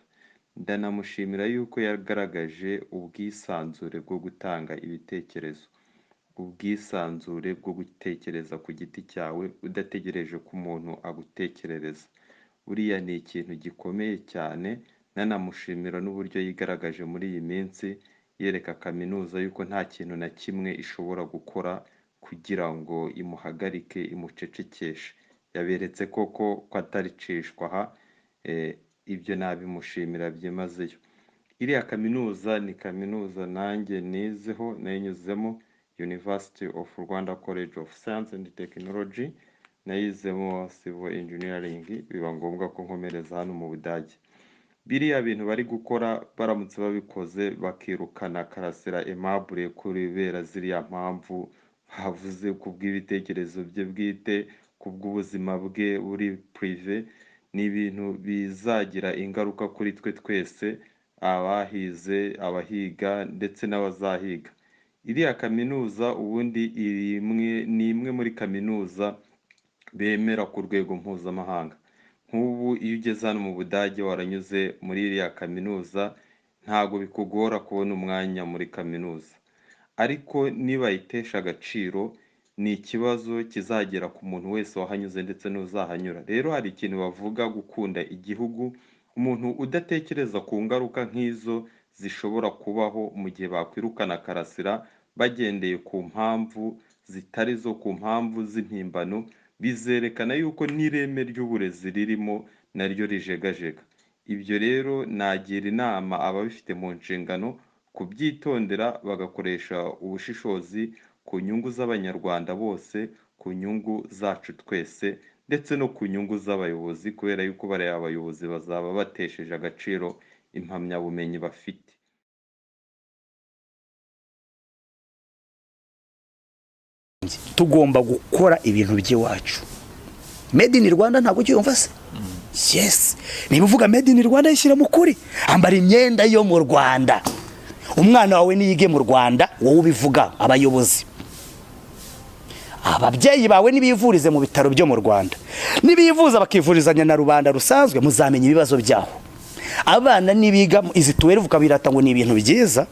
Ndanamushimira yuko yagaragaje ubwisanzure bwo gutanga ibitekerezo, ubwisanzure bwo gutekereza ku giti cyawe udategereje ko umuntu agutekerereza. Buriya ni ikintu gikomeye cyane. Nanamushimira n'uburyo yigaragaje muri iyi minsi yereka kaminuza yuko nta kintu na kimwe ishobora gukora kugira ngo imuhagarike, imucecekeshe. Yaberetse koko ko ataricishwa aha, ibyo nabimushimira byimazeyo. Iriya kaminuza ni kaminuza nanjye nizeho, nayinyuzemo, University of Rwanda College of Science and Technology, nayizemo Civil Engineering, biba ngombwa ko nkomereza hano mu Budage. Biriya bintu bari gukora baramutse babikoze bakirukana Karasira Aimable kubera ziriya mpamvu havuze kubw'ibitekerezo bye bwite, kubw'ubuzima bwe buri prive, ni ibintu bizagira ingaruka kuri twe twese, abahize, abahiga ndetse n'abazahiga. Iriya kaminuza ubundi ni imwe muri kaminuza bemera ku rwego mpuzamahanga. Nk'ubu iyo ugeze hano mu Budage waranyuze muri iriya kaminuza, ntabwo bikugora kubona umwanya muri kaminuza. Ariko nibayitesha agaciro ni ikibazo kizagera ku muntu wese wahanyuze ndetse n'uzahanyura. Rero hari ikintu bavuga gukunda igihugu. Umuntu udatekereza ku ngaruka nk'izo zishobora kubaho mu gihe bakwirukana Karasira bagendeye ku mpamvu zitari zo, ku mpamvu z'impimbano, bizerekana yuko n'ireme ry'uburezi ririmo naryo rijegajega. Ibyo rero nagira inama ababifite mu nshingano kubyitondera, bagakoresha ubushishozi ku nyungu z'abanyarwanda bose, ku nyungu zacu twese, ndetse no ku nyungu z'abayobozi, kubera yuko bariya abayobozi bazaba batesheje agaciro impamyabumenyi bafite. Tugomba gukora ibintu by'iwacu. Made in Rwanda ntabwo cyumva se? Yes. Niba uvuga made in Rwanda yishyira mu kuri, ambara imyenda yo mu Rwanda. Umwana wawe niyige mu Rwanda, wowe ubivuga abayobozi. Ababyeyi bawe nibivurize mu bitaro byo mu Rwanda. Nibivuza bakivurizanya na rubanda rusanzwe, muzamenya ibibazo byaho. Abana nibiga izi tuwere ukabirata ngo ni ibintu byiza,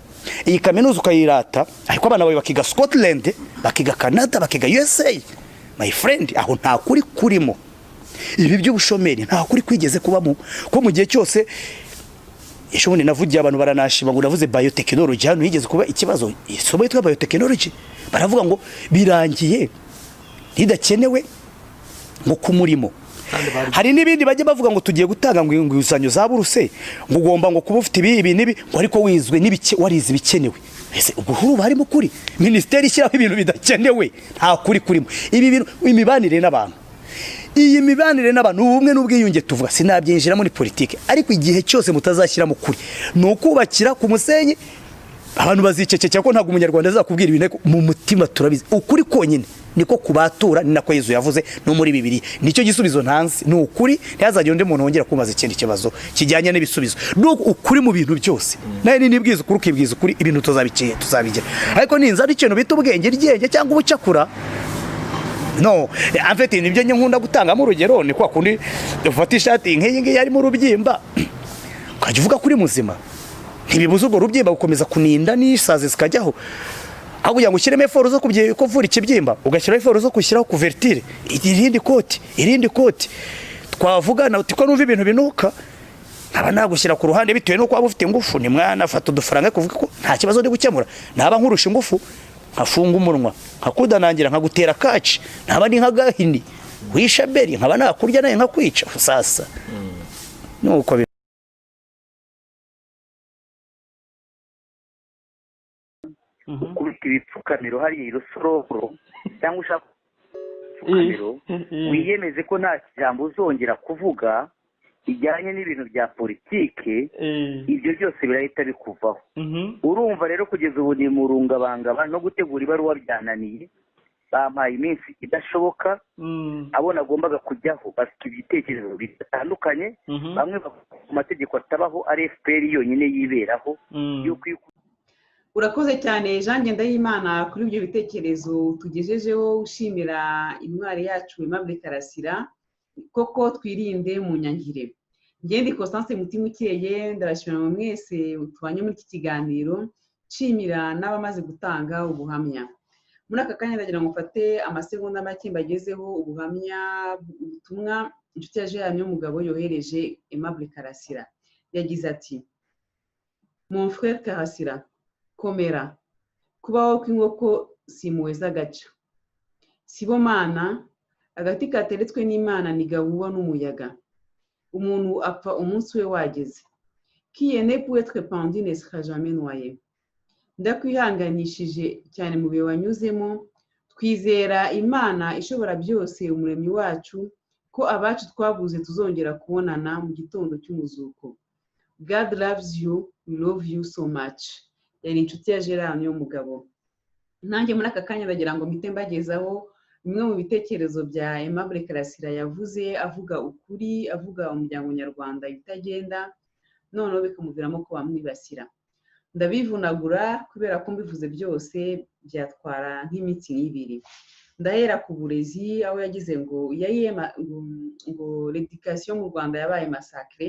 iyi kaminuza ukayirata, ariko abana bawe bakiga Scotland, bakiga Canada, bakiga USA. My friend, aho nta kuri kurimo. Ibi by'ubushomeri nta kuri kwigeze kubamo, ko mu gihe cyose Eshobone navugiye abantu baranashima ngo navuze biotechnology, hano yigeze kuba ikibazo isomo yitwa biotechnology, baravuga ngo birangiye ridakenewe ngo kumurimo. Hari n'ibindi bajye bavuga ngo tugiye gutanga ngo inguzanyo za buruse, ngo ugomba ngo kuba ufite ibi nibi, ngo ariko wizwe n'ibike warize bikenewe. Ese ubwo huru barimo kuri ministeri ishyiraho ibintu bidakenewe, nta kuri kurimo. Ibi bintu imibanire n'abantu, iyi mibanire n'abantu ubumwe n'ubwiyunge tuvuga sinabyinjira muri politike, ariko igihe cyose mutazashyira mu kuri no kubakira ku musenyi, abantu bazicecekera ko ntabwo umunyarwanda azakubwira ibintu mu mutima. Turabizi ukuri konyine niko kubatura, ni nako Yesu yavuze no muri Bibiliya. Nicyo gisubizo ntanzi, ni ukuri. Ntihazagire undi muntu wongera kumaza ikindi kibazo kijyanye n'ibisubizo. Nuko ukuri mu bintu byose, naye nibwiza ukuri, ukibwiza ukuri, ibintu tuzabigira. Ariko ninza ari ikintu bita ubwenge ryenge cyangwa ubucakura, no en fait nibyo nkunda gutangamo urugero ni kwa kundi ufata ishati nk'iyi ngiyi yarimo urubyimba ukajya uvuga kuri muzima ntibibuza urwo rubyimba gukomeza kuninda n'isazi zikajyaho aho kugira ngo ushyiremo eforo zo kuvura ikibyimba ugashyiraho eforo zo gushyiraho kuvertire irindi koti twavugana uti ko numva ibintu binuka nkaba nagushyira ku ruhande bitewe n'uko waba ufite ingufu ni mwana afata udufaranga kuvuga ko nta kibazo ndi gukemura naba nkurusha ingufu nkafunga umunwa nkakudanangira nkagutera kaci naba ni nk'agahini wisha beri nkaba nakurya naye nkakwica sasa nuko ukubita ibipfukamiro hariya irusororo cyangwa ushaka ibipfukamiro wiyemeze ko nta jambo uzongera kuvuga bijyanye n'ibintu bya politike ibyo byose birahita bikuvaho urumva rero kugeza ubu ni mu rungabangaba no gutegura ibaruwa byananiye bampaye iminsi idashoboka abo nagombaga kujyaho bafite ibitekerezo bitandukanye bamwe ku mategeko atabaho ari FPR yonyine yiberaho urakoze cyane Jean Ngendahimana kuri ibyo bitekerezo tugejejeho ushimira intwari yacu Aimable Karasira koko twirinde mu nyangire ngende Constance Mutimukeye ndabashimira mwese utwanye muri iki kiganiro nshimira n'abamaze gutanga ubuhamya muri aka kanya ndagira ngo mfate amasegonda make mbagezeho ubuhamya ubutumwa inshuti ya Jean y'umugabo yohereje Aimable Karasira yagize ati mon frère Karasira komera kubaho kw'inkoko simuweza gaca sibomana agati kateretswe n'Imana ni gabuwa n'umuyaga umuntu apfa umunsi we wageze qui est né pour être pendu ne sera jamais noyé ndakwihanganishije cyane mu bihe wanyuzemo twizera Imana ishobora byose umuremyi wacu ko abacu twabuze tuzongera kubonana mu gitondo cy'umuzuko God loves you, we love you so much yari inshuti ya Gerard y'umugabo nanjye muri aka kanya ndagira ngo mpite mbagezaho bimwe mu bitekerezo bya Aimable Karasira yavuze avuga ukuri avuga umuryango nyarwanda itagenda noneho bikamuviramo ko bamwibasira ndabivunagura kubera ko mbivuze byose byatwara nk'iminsi n'ibiri ndahera ku burezi aho yagize ngo l'éducation mu Rwanda yabaye massacre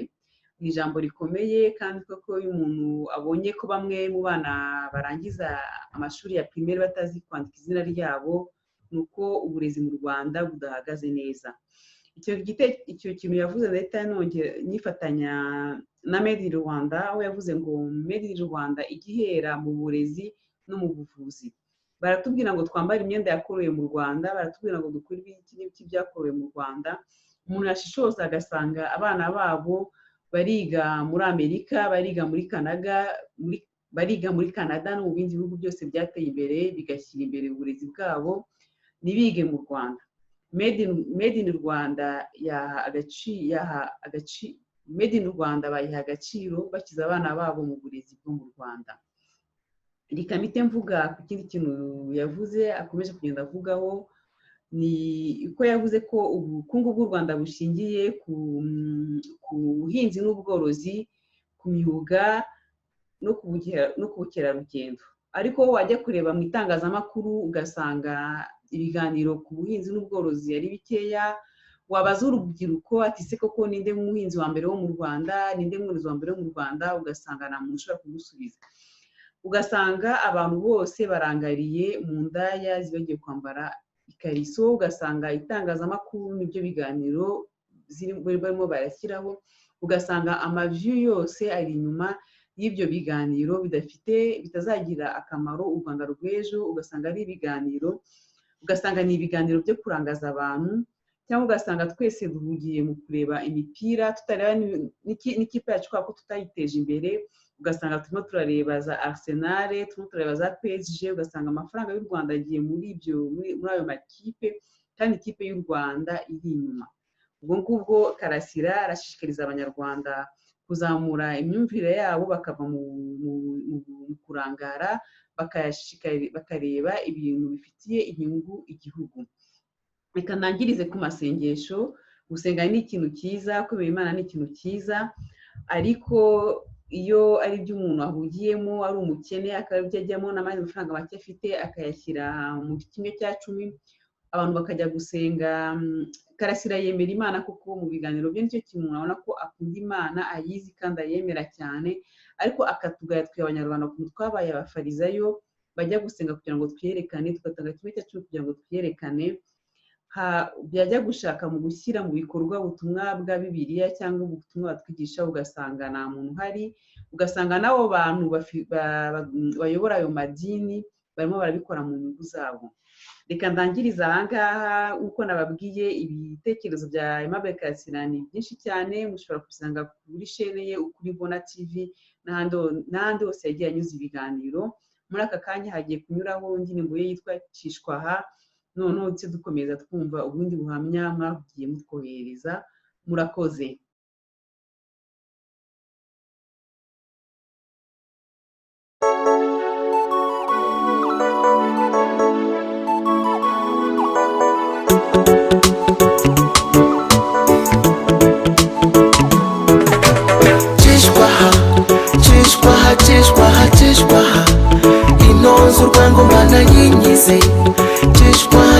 ni ijambo rikomeye kandi koko iyo umuntu abonye ko bamwe mu bana barangiza amashuri ya primaire batazi kwandika izina ryabo nuko uburezi mu Rwanda budahagaze neza icyo kintu yavuze leta nongera nifatanya na Made in Rwanda aho yavuze ngo Made in Rwanda igihera mu burezi no mu buvuzi baratubwira ngo twambare imyenda yakorewe mu Rwanda baratubwira ngo dukore ibiki byakorewe mu Rwanda umuntu yashishoza agasanga abana babo bariga muri Amerika bariga muri Canada no mu bindi bihugu byose byateye imbere bigashyira imbere uburezi bwabo nibige mu Rwanda Made in Rwanda Made in Rwanda bayiha agaciro bakiza abana babo mu burezi bwo mu Rwanda rikamite mvuga ku kindi kintu yavuze akomeje kugenda avugaho ni uko yavuze ko ubukungu bw'u Rwanda bushingiye ku buhinzi n'ubworozi ku myuga no ku bukerarugendo ariko wajya kureba mu itangazamakuru ugasanga ibiganiro ku buhinzi n'ubworozi ari bikeya wabaza urubyiruko ati se koko ninde muhinzi wa mbere wo mu Rwanda ninde mworozi wa mbere wo mu Rwanda ugasanga nta muntu ushobora kugusubiza ugasanga abantu bose barangariye mu ndaya zibagiye kwambara ikariso ugasanga itangazamakuru n'ibyo biganiro barimo barashyiraho ugasanga amaview yose ari inyuma y'ibyo biganiro bitazagira akamaro u Rwanda rw'ejo ugasanga ari ibiganiro ugasanga ni ibiganiro byo kurangaza abantu cyangwa ugasanga twese duhugiye mu kureba imipira tutareba n'ikipe yacu ko tutayiteje imbere ugasanga turimo turareba za Arsenal turimo turareba za PSG ugasanga amafaranga y'u Rwanda agiye muri ayo makipe kandi ikipe y'u Rwanda iri inyuma ubwo ngubwo Karasira arashishikariza abanyarwanda kuzamura imyumvire yabo bakava mu kurangara bakareba ibintu bifitiye inyungu igihugu reka ntangirize ku masengesho gusenga ni ikintu cyiza kubera Imana ni ikintu cyiza ariko iyo ari byo umuntu ahugiyemo ari umukene akabyo ajyamo n'amafaranga make afite akayashyira mu 1/10 abantu bakajya gusenga. Karasira yemera Imana kuko mu biganiro bye nicyo kintu urabona ko akunda Imana, ayizi kandi ayemera cyane, ariko akatugaya twe abanyarwanda ukuntu twabaye abafarizayo bajya gusenga kugira ngo twiyerekane, tugatanga kimwe cya cumi kugira ngo twiyerekane. Byajya gushaka mu gushyira mu bikorwa ubutumwa bwa Bibiliya cyangwa ubutumwa batwigisha, ugasanga nta muntu uhari, ugasanga n'abo bantu bayobora ayo madini barimo barabikora mu nyungu zabo. Reka ndangiriza aha ngaha. uko nababwiye, ibitekerezo bya Aimable Karasira ni byinshi cyane, mushobora kubisanga kuri chaîne ye UKURI Mbona TV n'ahandi hose yagiye anyuza ibiganiro. Muri aka kanya hagiye kunyuraho indirimbo ye yitwa Cishwaha, noneho tse dukomeza twumva ubundi buhamya mwagiye mutwohereza. Murakoze. Cishwaha inoze urwango mana yinyize. Cishwaha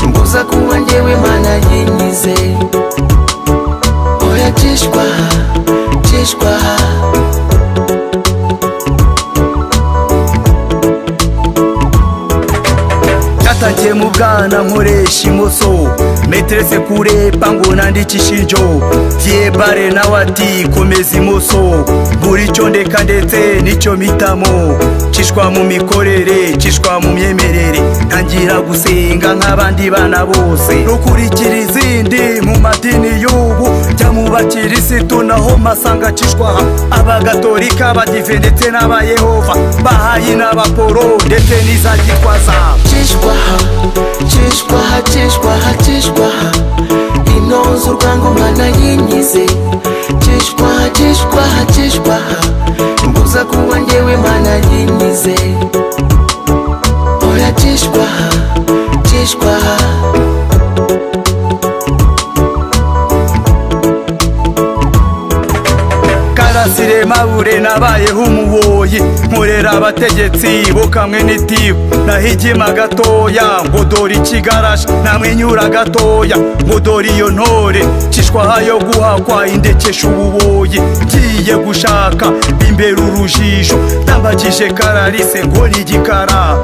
mbuza kuba njyewe mana yinyize. Oya cishwaha natangiye mu bwana nkoresha imoso, meterese kurepa ngo nandikishe injo, vyebare nawe ati komeza imoso, buri cyo ndeka ndetse nicyo mitamo. Cishwa mu mikorere, cishwa mu myemerere, ntangira gusenga nk'abandi bana bose, rukurikira izindi mu madini y'ubu, jya mu bakirisitu naho masanga cishwaha, abagatolika, abadive ndetse n'abayehova, bahayi n'abaporo ndetse n'iza gitwaza. Cishwaha inoze urwango mana yinyize. Cishwaha mbuza kuba njyewe mana yinyize. Oya cishwaha Karasire mabure nabayeho umuboyi, nkorera abategetsi bo kamwe n'itiku, nahigima gatoya ngo dore ikigarasha, namwenyura gatoya ngo dore iyo ntore. Cishwaha yo guhakwa indekesha ububoyi, ngiye gushaka bimbera urujijo, ndambagije Kararise ngo ni igikara.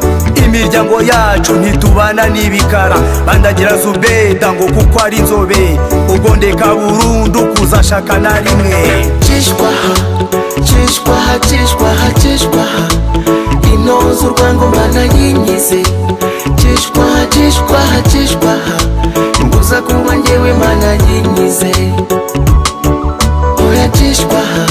Imiryango yacu ntitubana n'ibikara, bandagira Zubeda ngo kuko ari inzobe, ubwo ndeka burundu kuzashaka na rimwe. Cishwaha inoze urwango mana yinyize. Cishwaha mbuza kuba njyewe mana yinyize. Oya cishwaha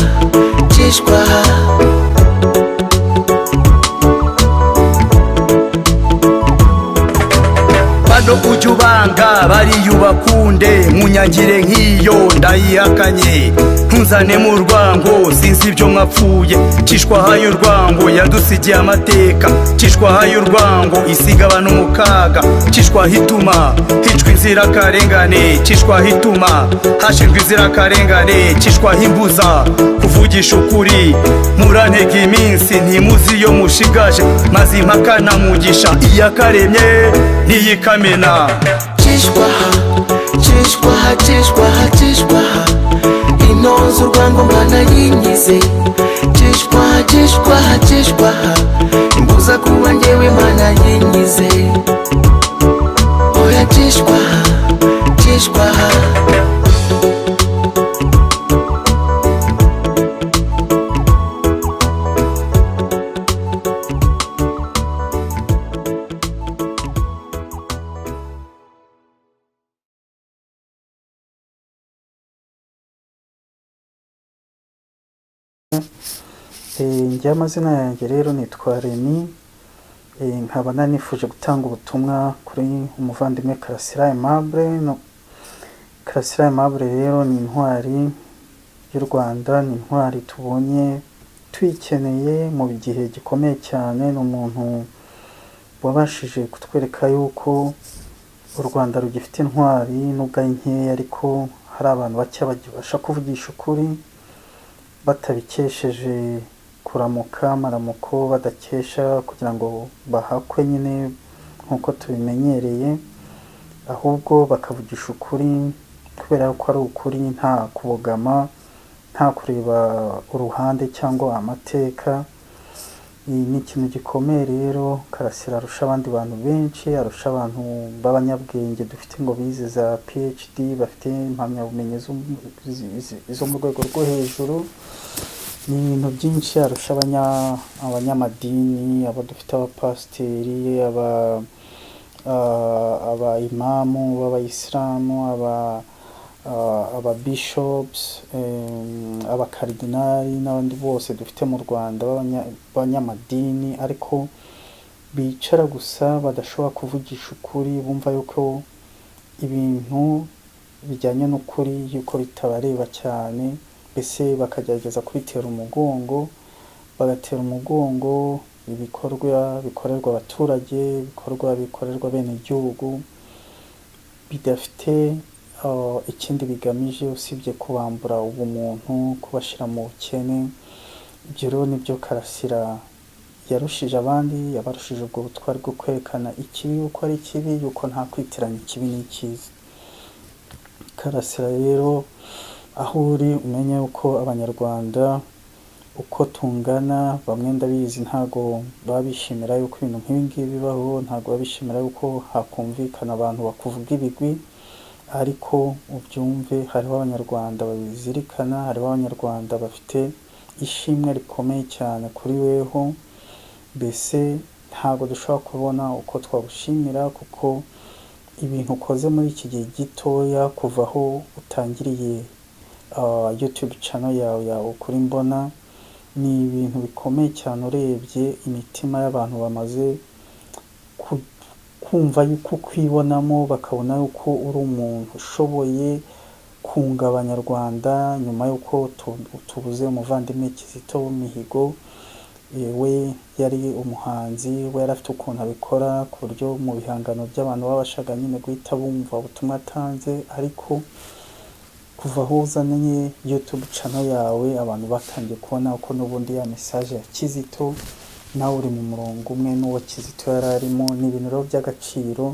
bano ujya ubanga bariyubakunde, munyangire nk'iyo ndayihakanye, ntuzane mu rwango sinzi ibyo mwapfuye. Cishwaha y'urwango yadusigiye amateka, cishwaha y'urwango isiga abantu mu kaga, cishwaha ituma hicwa inzirakarengane, cishwaha ituma hashirwa inzirakarengane, cishwaha imbuza kuvugisha ukuri, murantega iminsi ntimuzi iyo mushigaje, maze impaka na mugisha iyakaremye niyikamena. Cishwaha inoze urwango mana yinyize. Cishwaha mbuza kuba njyewe mana yinyize. Oya cishwaha njye amazina yanjye rero nitwa Remy, nkaba nanifuje gutanga ubutumwa kuri umuvandimwe Karasira Aimable. Karasira Aimable rero ni intwari y'u Rwanda, ni intwari tubonye tuyikeneye mu gihe gikomeye cyane. Ni umuntu wabashije kutwereka yuko u Rwanda rugifite intwari nubwo ari nkeya, ariko hari abantu bake bagibasha kuvugisha ukuri batabikesheje kuramuka amaramuko, badakesha kugira ngo bahakwe nyine nk'uko tubimenyereye ahubwo bakavugisha ukuri kubera ko ari ukuri nta kubogama nta kureba uruhande cyangwa amateka. Ni ikintu gikomeye rero Karasira arusha abandi bantu benshi, arusha abantu b'abanyabwenge dufite ngo bize za PhD bafite impamyabumenyi zo mu rwego rwo hejuru. Ni ibintu byinshi arusha abanyamadini, abo dufite abapasiteri, abayimamu b'abayisilamu, ababishops, abakaridinari n'abandi bose dufite mu Rwanda b'abanyamadini, ariko bicara gusa badashobora kuvugisha ukuri, bumva yuko ibintu bijyanye n'ukuri yuko bitabareba cyane, mbese bakagerageza kubitera umugongo, bagatera umugongo ibikorwa bikorerwa abaturage, ibikorwa bikorerwa bene igihugu bidafite ikindi bigamije usibye kubambura ubumuntu, kubashyira mu bukene. Ibyo rero nibyo Karasira yarushije abandi, yabarushije ubwo butwari bwo kwerekana ikibi yuko ari kibi, yuko nta kwitiranya ikibi n'icyiza. Karasira rero aho uri umenye uko abanyarwanda uko tungana, bamwe ndabizi ntago babishimira yuko ibintu nk'ibi ngibi bibaho, ntago babishimira yuko hakumvikana abantu bakuvuga ibigwi, ariko ubyumve hariho abanyarwanda babizirikana, hariho abanyarwanda bafite ishimwe rikomeye cyane kuri weho. Mbese ntago dushobora kubona uko twagushimira kuko ibintu ukoze muri iki gihe gitoya kuva aho utangiriye YouTube channel yawe ya UKURI mbona, ni ibintu bikomeye cyane urebye imitima y'abantu bamaze kumva yuko kwibonamo, bakabona yuko uri umuntu ushoboye kunga abanyarwanda nyuma yuko tubuze umuvandimwe Kizito Mihigo. We yari umuhanzi, we yari afite ukuntu abikora ku buryo mu bihangano by'abantu babashaga nyine guhita bumva ubutumwa atanze, ariko kuva aho uzanye YouTube channel yawe abantu batangiye kubona uko n'ubundi ya message ya Kizito nawe uri mu murongo umwe n'uwo Kizito yari arimo. Ni ibintu rero by'agaciro.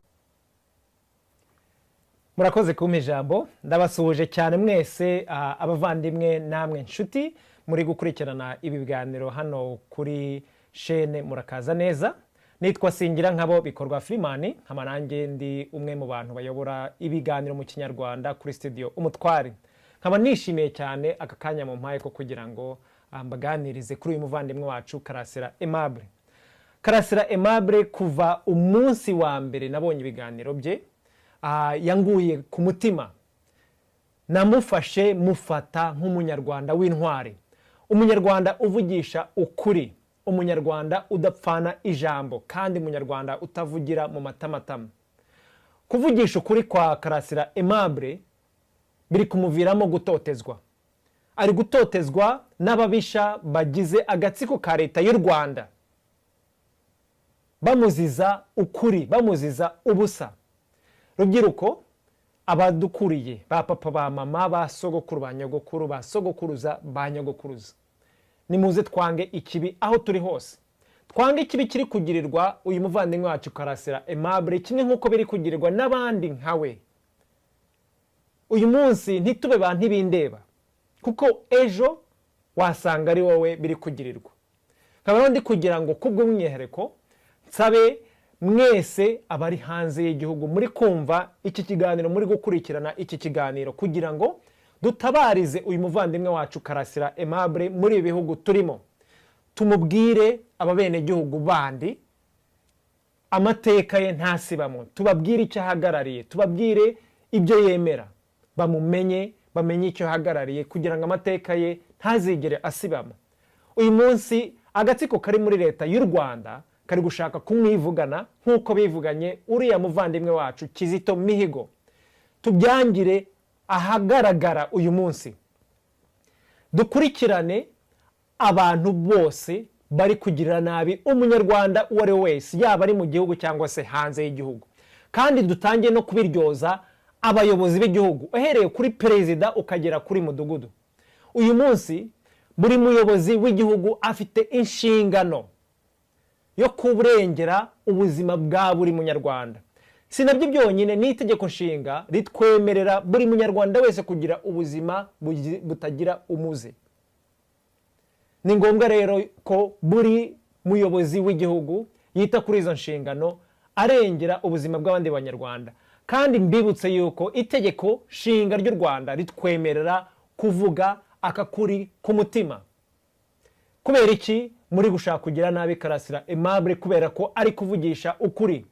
Murakoze kumpa ijambo, ndabasuhuje cyane mwese abavandimwe namwe nshuti muri gukurikirana ibi biganiro hano kuri chaîne Murakaza Neza. Nitwa Singira nkabo Bikorwa Freeman, nkaba nanjye ndi umwe mu bantu bayobora ibiganiro mu Kinyarwanda kuri studio Umutwari. Nkaba nishimiye cyane aka kanya mu mpaye ko kugira ngo mbaganirize kuri uyu muvandimwe wacu Karasira Aimable. Karasira Aimable kuva umunsi wa mbere nabonye ibiganiro bye yanguye ku mutima, namufashe mufata nk'umunyarwanda w'intwari, umunyarwanda uvugisha ukuri, umunyarwanda udapfana ijambo, kandi umunyarwanda utavugira mu matamatama. Kuvugisha ukuri kwa Karasira Aimable biri kumuviramo gutotezwa. Ari gutotezwa n'ababisha bagize agatsiko ka leta y'u Rwanda, bamuziza ukuri, bamuziza ubusa. Rubyiruko, abadukuriye, ba papa ba mama, ba sogokuru ba nyogokuru, ba sogokuruza ba nyogokuruza, nimuze twange ikibi aho turi hose. Twange ikibi kiri kugirirwa uyu muvandimwe wacu Karasira Aimable, kimwe nk'uko biri kugirirwa n'abandi nkawe. Uyu munsi ntitube ba ntibindeba, kuko ejo wasanga ari wowe biri kugirirwa. Nkaba ndi kugira ngo kubw'umwihariko nsabe mwese abari hanze y'igihugu muri kumva iki kiganiro, muri gukurikirana iki kiganiro, kugira ngo dutabarize uyu muvandimwe wacu Karasira Aimable muri ibi bihugu turimo. Tumubwire ababene gihugu bandi amateka ye ntasibamo, tubabwire icyo ahagarariye, tubabwire ibyo yemera, bamumenye, bamenye icyo ahagarariye, kugira ngo amateka ye ntazigere asibamo. Uyu munsi agatsiko kari muri leta y'u Rwanda kari gushaka kumwivugana nk'uko bivuganye uriya muvandimwe wacu Kizito Mihigo. Tubyangire ahagaragara uyu munsi, dukurikirane abantu bose bari kugirira nabi umunyarwanda uwo ari we wese, yaba ari mu gihugu cyangwa se hanze y'igihugu, kandi dutangiye no kubiryoza abayobozi b'igihugu, uhereye kuri perezida ukagera kuri mudugudu. Uyu munsi buri muyobozi w'igihugu afite inshingano yo kurengera ubuzima bwa buri munyarwanda. Si nabyo byonyine, n'itegeko nshinga ritwemerera buri munyarwanda wese kugira ubuzima butagira umuze. Ni ngombwa rero ko buri muyobozi w'igihugu yita kuri izo nshingano arengera ubuzima bw'abandi banyarwanda. Kandi mbibutse yuko itegeko nshinga ry'u Rwanda ritwemerera kuvuga akakuri ku mutima. Kubera iki muri gushaka kugira nabi Karasira Aimable? Kubera ko ari kuvugisha ukuri,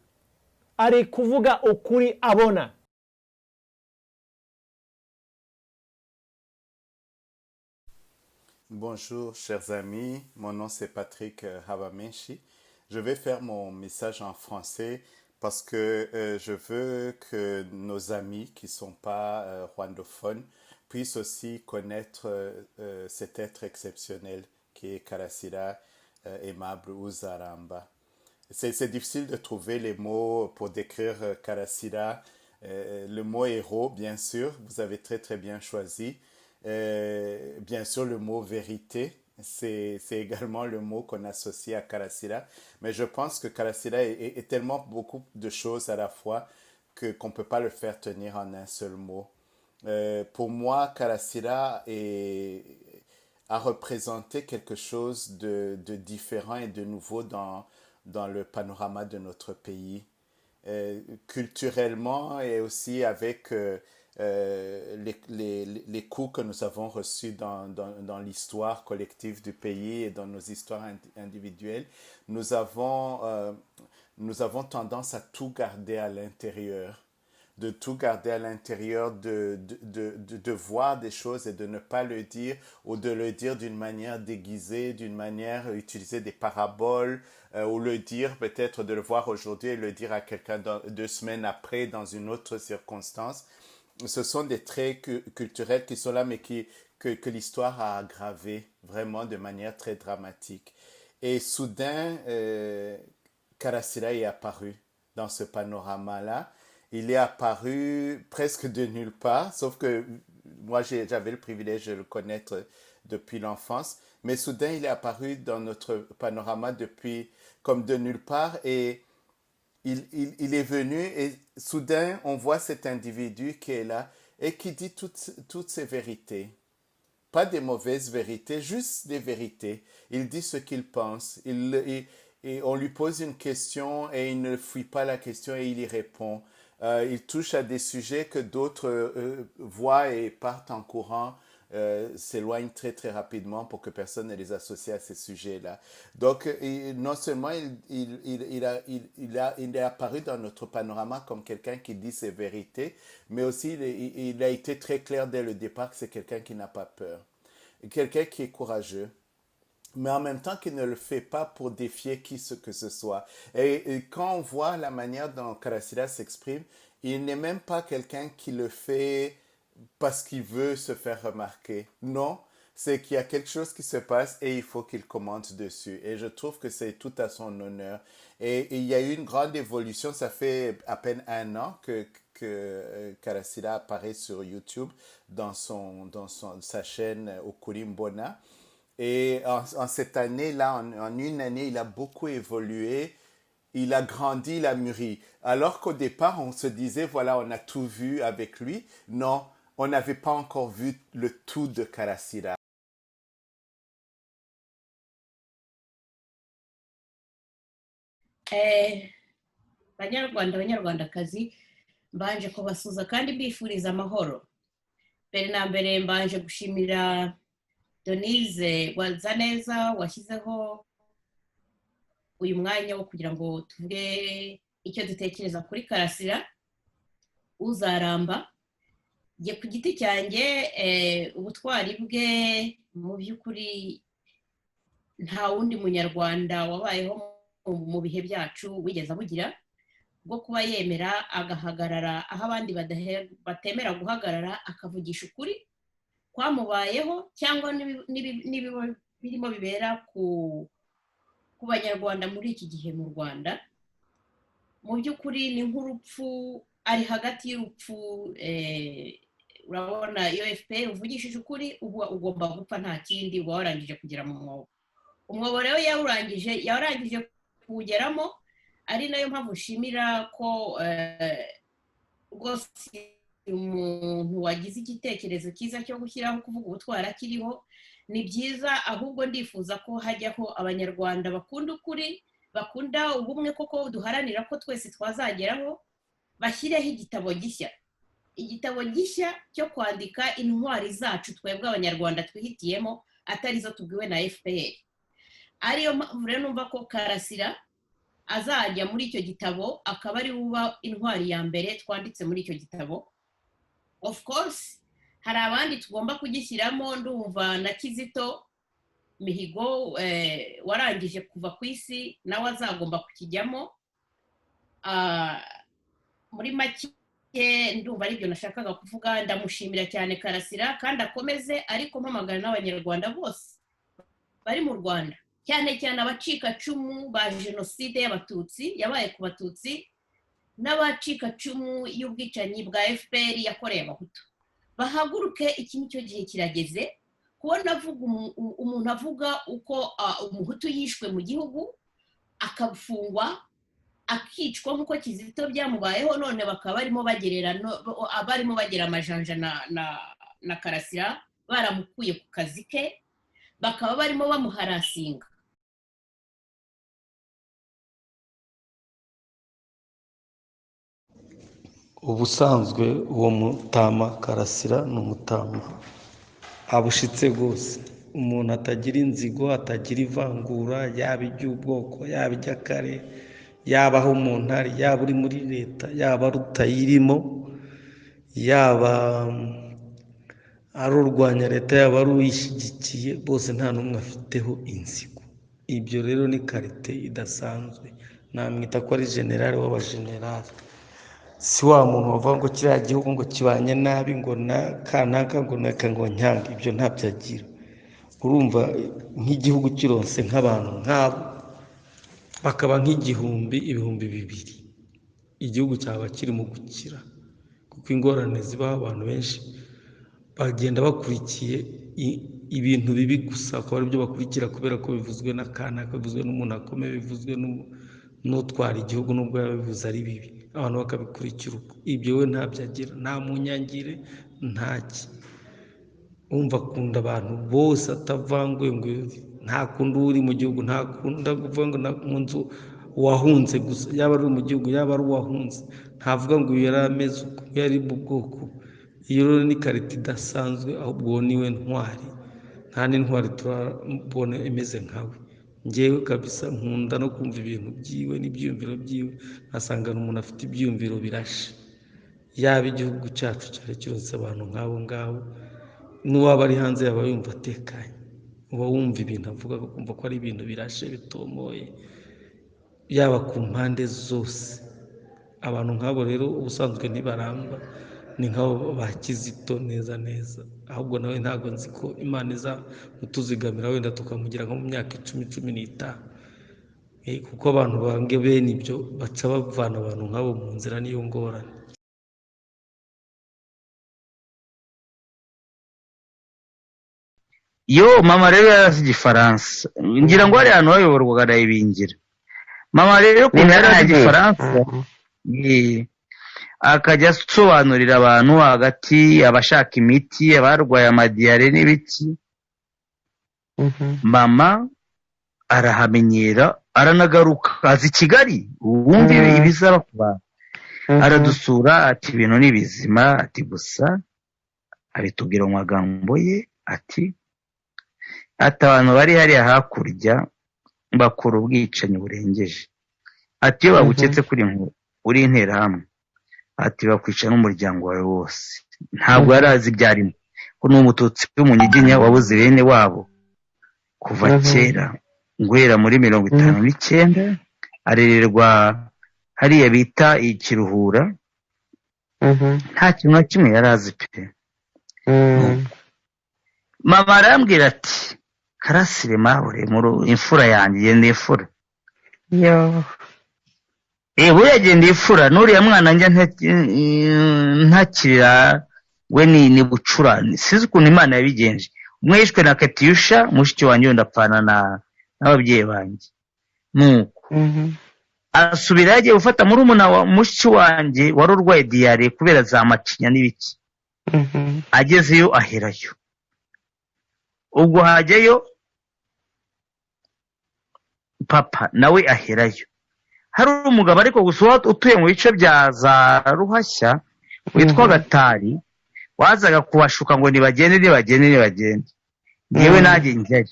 ari kuvuga ukuri abona. Bonjour chers amis, mon nom c'est Patrick Habamenshi. Je vais faire mon message en français parce que je veux que nos amis qui ne sont pas rwandophones puissent aussi connaître cet être exceptionnel qui est Karasira Aimable ou Zaramba. C'est difficile de trouver les mots pour décrire Karasira. Le mot héros, bien sûr, vous avez très bien choisi. Bien sûr, le mot vérité, c'est également le mot qu'on associe à Karasira. Mais je pense que Karasira est tellement beaucoup de choses à la fois qu'on ne peut pas le faire tenir en un seul mot. Pour moi, Karasira a représenté quelque chose de différent et de nouveau dans le panorama de notre pays. Culturellement et aussi avec les coups que nous avons reçus dans l'histoire collective du pays et dans nos histoires individuelles, nous avons tendance à tout garder à l'intérieur, de tout garder à l'intérieur, de voir des choses et de ne pas le dire, ou de le dire d'une manière déguisée, d'une manière utiliser des paraboles, ou le dire peut-être de le voir aujourd'hui et le dire à quelqu'un 2 semaines après dans une autre circonstance. Ce sont des traits culturels qui sont là, mais que l'histoire a aggravés vraiment de manière très dramatique. Et soudain, Karasira est apparu dans ce panorama-là. Il est apparu presque de nulle part, sauf que moi j'avais le privilège de le connaître depuis l'enfance. Mais soudain, il est apparu dans notre panorama depuis comme de nulle part et il est venu et soudain, on voit cet individu qui est là et qui dit toutes ces vérités. Pas des mauvaises vérités, juste des vérités. Il dit ce qu'il pense. Et on lui pose une question et il ne fuit pas la question et il y répond. Il touche à des sujets que d'autres voient et partent en courant, s'éloignent très rapidement pour que personne ne les associe à ces sujets-là. Donc, non seulement il est apparu dans notre panorama comme quelqu'un qui dit ses vérités, mais aussi il a été très clair dès le départ que c'est quelqu'un qui n'a pas peur, quelqu'un qui est courageux, mais en même temps qui ne le fait pas pour défier qui que ce soit. Et quand on voit la manière dont Karasira s'exprime, il n'est même pas quelqu'un qui le fait parce qu'il veut se faire remarquer. Non, c'est qu'il y a quelque chose qui se passe et il faut qu'il commente dessus. Et je trouve que c'est tout à son honneur. Et il y a eu une grande évolution. Ça fait à peine 1 an que Karasira apparaît sur YouTube dans sa chaîne UKURI Mbona. Et en cette année-là, en une année, il a beaucoup évolué. Il a grandi, il a mûri. Alors qu'au départ, on se disait, voilà, on a tout vu avec lui. Non, on n'avait pas encore vu le tout de Karasira. Banyarwanda banyarwandakazi mbanje kubasuza kandi mbifuriza amahoro. Mbere na mbere mbanje gushimira Denise wa Zaneza washyizeho uyu mwanya wo kugira ngo tuvuge icyo dutekereza kuri Karasira uzaramba. Nge ku giti cyanjye ubutwari bwe mu by'ukuri nta wundi munyarwanda wabayeho mu bihe byacu wigeze abugira, bwo kuba yemera agahagarara aho abandi batemera guhagarara, akavugisha ukuri kwamubayeho cyangwa birimo bibera ku banyarwanda muri iki gihe mu Rwanda. Mu by'ukuri ni nk'urupfu, ari hagati y'urupfu. Urabona iyo FPR uvugishije ukuri uba ugomba gupfa, nta kindi uba warangije kugera mu mwobo. Umwobo rero yarangije kuwugeramo, ari nayo mpamvu nshimira ko rwose umuntu wagize igitekerezo cyiza cyo gushyiraho kuvuga ubutwari akiriho. Ni byiza, ahubwo ndifuza ko hajyaho abanyarwanda bakunda ukuri, bakunda ubumwe, koko duharanira ko twese twazageraho, bashyireho igitabo gishya cyo kwandika intwari zacu twebwe abanyarwanda twihitiyemo, atari zo tubwiwe na FPR. Ariyo mpamvu rero numva ko Karasira azajya muri icyo gitabo, akaba ari uba intwari ya mbere twanditse muri icyo gitabo. Of course hari abandi tugomba kugishyiramo, ndumva na Kizito Mihigo warangije kuva ku isi nawe azagomba kukijyamo. Muri make ndumva aribyo nashakaga kuvuga. Ndamushimira cyane Karasira kandi akomeze, ariko mpamagara n'abanyarwanda bose bari mu Rwanda, cyane cyane abacikacumu ba jenoside y'abatutsi yabaye ku batutsi, n'abacikacumu y'ubwicanyi bwa FPR yakoreye abahutu, bahaguruke. Iki nicyo gihe kirageze kubona umuntu avuga uko umuhutu yishwe mu gihugu, akafungwa, akicwa nk'uko Kizito byamubayeho, none bakaba barimo bagera amajanja na Karasira, baramukuye ku kazi ke, bakaba barimo bamuharasinga. Ubusanzwe uwo mutama Karasira ni umutama abushitse rwose, umuntu atagira inzigo, atagira ivangura, yaba iry'ubwoko, yaba iry'akare, yaba aho umuntu ari, yaba uri muri leta, yaba rutayirimo, yaba ari urwanya leta, yaba ari uyishyigikiye, bose nta n'umwe afiteho inzigo. Ibyo rero ni karite idasanzwe, namwita ko ari generale w'abagenerali. Si wa muntu wavuga ngo kiriya gihugu ngo kibanye nabi, ngo kanaka ngo nyange, ibyo ntabyo agira. Urumva nk'igihugu kironse nk'abantu nk'abo bakaba nk'ibihumbi 2,000, igihugu cyaba kiri mu gukira, kuko ingorane zibaho abantu benshi bagenda bakurikiye ibintu bibi gusa, akaba aribyo bakurikira kubera ko bivuzwe na kanaka, bivuzwe n'umuntu akomeye, bivuzwe n'utwara igihugu nubwo yabivuze ari bibi, abantu bakabikurikira uko. Ibyo we ntabyo agira, nta munyangire, ntaki. Umva akunda abantu bose atavanguye, ngo ntakunda uri mu gihugu, ntakunda kuvuga ngo mu nzu wahunze gusa, yaba ari mu gihugu yaba ari uwahunze, ntavuga ngo uyu yari ameze uko, yari mu bwoko. Iyo rero ni karita idasanzwe, ahubwo niwe ntwari, nta n'intwari turabona imeze nkawe. Ngewe kabisa nkunda no kumva ibintu byiwe n'ibyiyumviro byiwe, nkasanga umuntu afite ibyiyumviro birashe. Yaba igihugu cyacu cyari cyose abantu nk'abo ngabo, n'uwaba ari hanze yaba yumva atekanye, uba wumva ibintu avuga ukumva ko ari ibintu birashe bitomoye, yaba ku mpande zose. Abantu nk'abo rero ubusanzwe ntibaramba, ni nk'abo ba Kizito neza neza. Ahubwo nawe ntabwo nzi ko Imana izamutuzigamira, wenda tukamugira nko mu myaka 10-15, kuko abantu bange bene ibyo baca bavana abantu nk'abo mu nzira, niyo ngorane. Mama rero yarazi igifaransa, ngira ngo hari ahantu bayoborwaga na ibingira. Mama rero ukuntu yarazi igifaransa, akajya asobanurira abantu hagati abashaka imiti, abarwaye amadiyare n'ibiki. Mama arahamenyera, aranagaruka, azi Kigali, ubundi ibizaba ku bantu. Aradusura ati ibintu ni bizima, ati gusa abitubwira mu magambo ye, ati abantu bari hariya hakurya bakora ubwicanyi burengeje. Ati iyo baguketse uri interahamwe, ati bakwica n'umuryango wawe wose. Ntabwo yari azi ibyarimo, ko ni umututsi w'umunyiginya wabuze bene wabo kuva kera, guhera muri 59, arererwa hariya bita Ikiruhura. Nta kintu na kimwe yari azi pe. Mama arambwira ati Karasire mahure imfura yanjye, yenda imfura. Buriya agenda ifura, n'uriya mwana njya ntakirira we ni bucurane. Sizi ukuntu Imana yabigenje. Umwe yishwe na Katyusha, mushiki wanjye ndapfana n'ababyeyi banjye. Nuko asubira yagiye gufata muri wa mushiki wanjye wari urwaye diyare kubera za macinya n'ibiki. Agezeyo aherayo, ubwo hajyayo papa nawe aherayo. Hari umugabo ariko gusa utuye mu bice bya za Ruhashya witwa Gatari, wazaga kubashuka ngo nibagende. Yewe nanjye njyayo,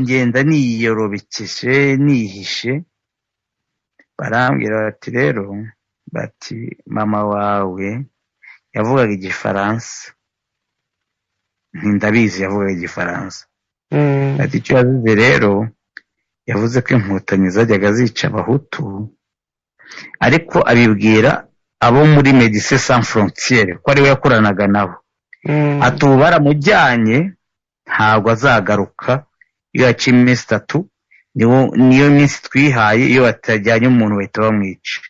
ngenda niyorobekeje nihishe. Barambwira bati rero, bati mama wawe yavugaga Igifaransa. Ndabizi yavugaga Igifaransa. Ati icyo yavuze rero, yavuze ko inkotanyi zajyaga zica abahutu, ariko abibwira abo muri Médecins Sans Frontières ko ari we yakoranaga nabo. Ati ubu baramujyanye ntabwo azagaruka, iyo yaciye iminsi 3 niyo minsi twihaye, iyo batajyanye umuntu bahita bamwica.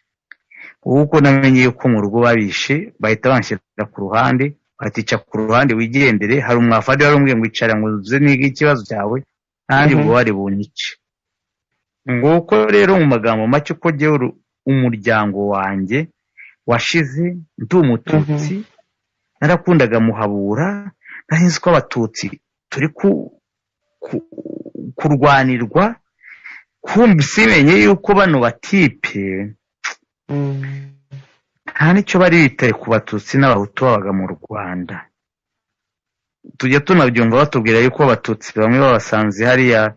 Kuko namenye yuko mu rugo babishe bahita banshyira ku ruhande, batica ku ruhande wigendere. Hari umwafadi wari umbwiye ngo icara ngo uze niga ikibazo cyawe, nanjye ubwo wari bunyice. Nguko rero mu magambo make uko jyewe umuryango wanjye washize ndi umututsi. Narakundaga Muhabura, narinzi ko abatutsi turi kurwanirwa, kumbi simenye yuko bano batipe nta nicyo bari bitaye ku batutsi n'abahutu babaga mu Rwanda. Tujya tunabyumva batubwira yuko abatutsi bamwe babasanze hariya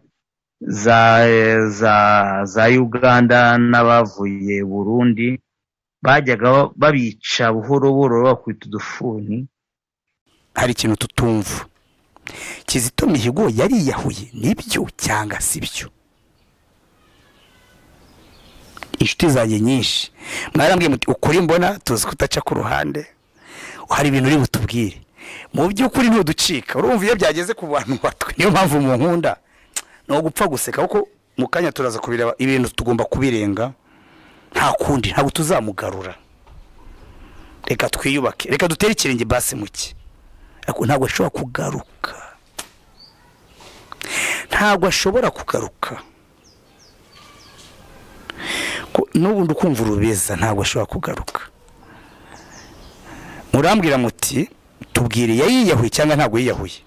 za Uganda n'abavuye Burundi, bajyaga babica buhoro buhoro bakwita udufuni. Hari ikintu tutumva, Kizito Mihigo yariyahuye, nibyo cyangwa si byo? Inshuti zanjye nyinshi mwarambwiye muti ukuri mbona tuzi kutaca ku ruhande, hari ibintu uri butubwire mu by'ukuri ntuducika. Urumva iyo byageze ku bantu batwe, niyo mpamvu mu nkunda no gupfa guseka, kuko mu kanya turaza kubireba ibintu tugomba kubirenga, nta kundi ntabwo tuzamugarura. Reka twiyubake, reka dutere ikirenge basi muke, ariko ntabwo ashobora kugaruka, ntabwo ashobora kugaruka. N'ubundi ukumva urubeza ntabwo ashobora kugaruka. Murambwira muti tubwire yayiyahuye cyangwa ntabwo yiyahuye.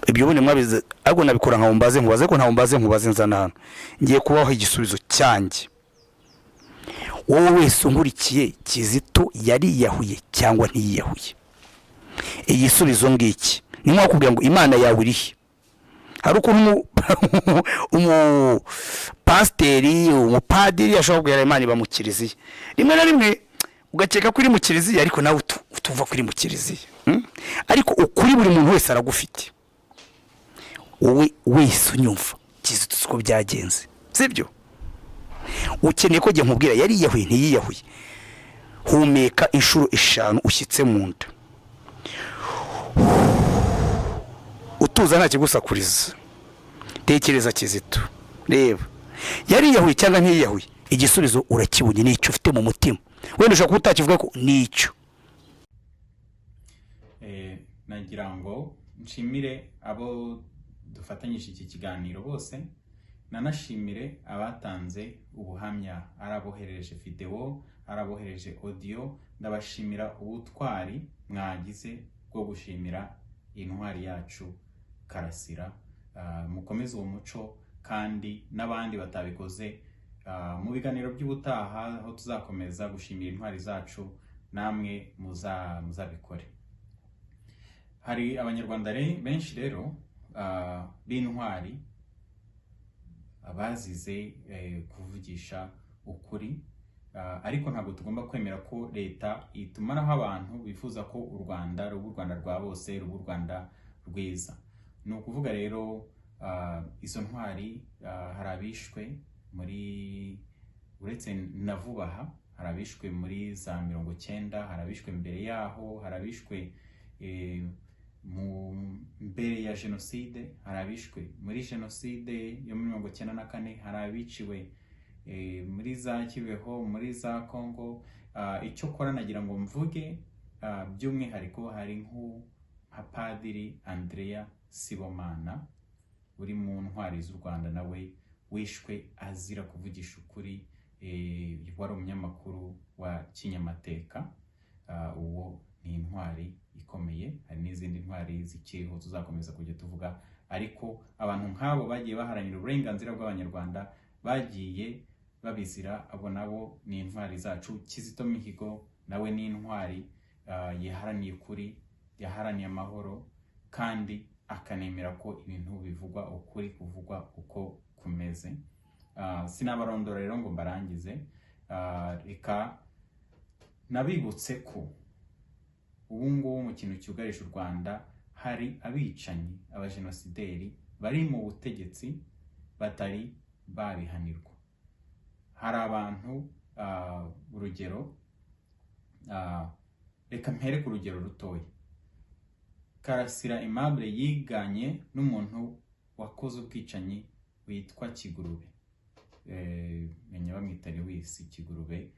Ibyo bune mwabize, ariko nabikora nkubaze ko nkubaze nzana hano ngiye kubaho igisubizo cyanjye. Wowe wese unkurikiye, Kizito yariyahuye cyangwa ntiyiyahuye? Igisubizo ngiki ni nko kubwira ngo Imana yawe irihe. Hari ukuntu pasteri umupadiri ashobora kubwira Imana iba mu kiliziya, rimwe na rimwe ugakeka ko iri mu kiliziya ariko nawe utumva ko iri mu kiliziya. Ariko ukuri buri muntu wese aragufite. Wowe wese unyumva Kizito uko byagenze, sibyo? Ukeneye ko nkubwira yariyahuye ntiyiyahuye, humeka inshuro 5 ushyitse mu nda, utuza nta kigusakuriza. Tekereza Kizito, reba yariyahuye cyangwa ntiyiyahuye, igisubizo urakibunye n'icyo ufite mu mutima. Wenda ushaka kutakivuga ko n'icyo. Nagira ngo nshimire abo dufatanyije iki kiganiro bose, nanashimire abatanze ubuhamya, arabohereje video, arabohereje audio. Ndabashimira ubutwari mwagize bwo gushimira intwari yacu Karasira. Mukomeze uwo muco, kandi n'abandi batabikoze mu biganiro by'ubutaha aho tuzakomeza gushimira intwari zacu, namwe muzabikore. Hari abanyarwanda benshi rero b'intwari abazize kuvugisha ukuri, ariko ntabwo tugomba kwemera ko leta itumaraho abantu bifuza ko u Rwanda ruba u Rwanda rwa bose, ruba u Rwanda rwiza. Ni ukuvuga rero izo ntwari, hari abishwe muri, uretse na vubaha, hari abishwe muri za 90, hari abishwe mbere yaho, hari abishwe mbere ya jenoside, hari abishwe muri jenoside yo muri 1994, hari abiciwe muri za Kibeho, muri za Kongo. Icyo kora nagira ngo mvuge by'umwihariko hari nka Padiri Andrea Sibomana uri mu ntwari z'u Rwanda nawe wishwe azira kuvugisha ukuri, wari umunyamakuru wa kinyamateka. Uwo ni intwari ikomeye. Hari n'izindi ntwari zikiriho tuzakomeza kujya tuvuga, ariko abantu nk'abo bagiye baharanira uburenganzira bw'abanyarwanda bagiye babizira, abo nabo ni intwari zacu. Kizito Mihigo nawe ni intwari yaharaniye ukuri, yaharaniye amahoro, kandi akanemera ko ibintu bivugwa ukuri kuvugwa uko kumeze. Sinabarondora rero ngo mbarangize, reka nabibutse ko ubu ngubu mu kintu cyugarije u Rwanda hari abicanyi, abajenosideri bari mu butegetsi batari babihanirwa. Hari abantu urugero, reka mpere ku rugero rutoya. Karasira Aimable yiganye n'umuntu wakoze ubwicanyi witwa Kigurube, menya bamwita Lewis Kigurube.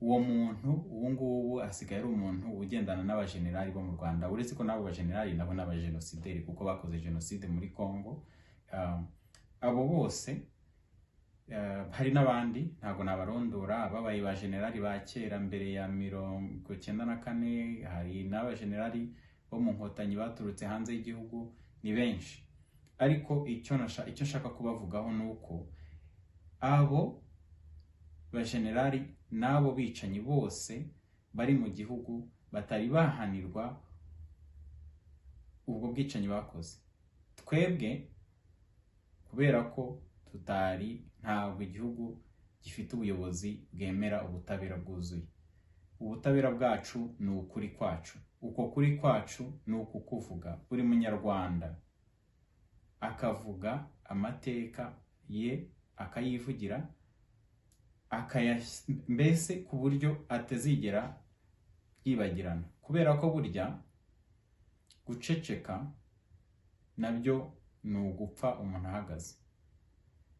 Uwo muntu ubu ngubu asigaye ari umuntu ugendana n'abajenerali bo mu Rwanda, uretse ko nabo bajenerali nabo n'abajenosideri kuko bakoze jenoside muri Congo. Abo bose hari n'abandi ntago nabarondora, ababaye ba generali ba kera mbere ya 1994, hari n'abajenerali bo mu nkotanyi baturutse hanze y'igihugu, ni benshi. Ariko icyo nshaka kubavugaho nuko abo bajenerali n'abo bicanyi bose bari mu gihugu batari bahanirwa ubwo bwicanyi bakoze. Twebwe kubera ko ntabwo igihugu gifite ubuyobozi bwemera ubutabera bwuzuye. Ubutabera bwacu ni ukuri kwacu, uko kuri kwacu ni ukukuvuga. Buri munyarwanda akavuga amateka ye, akayivugira, mbese ku buryo atazigera yibagirana, kubera ko burya guceceka nabyo ni ugupfa umuntu ahagaze.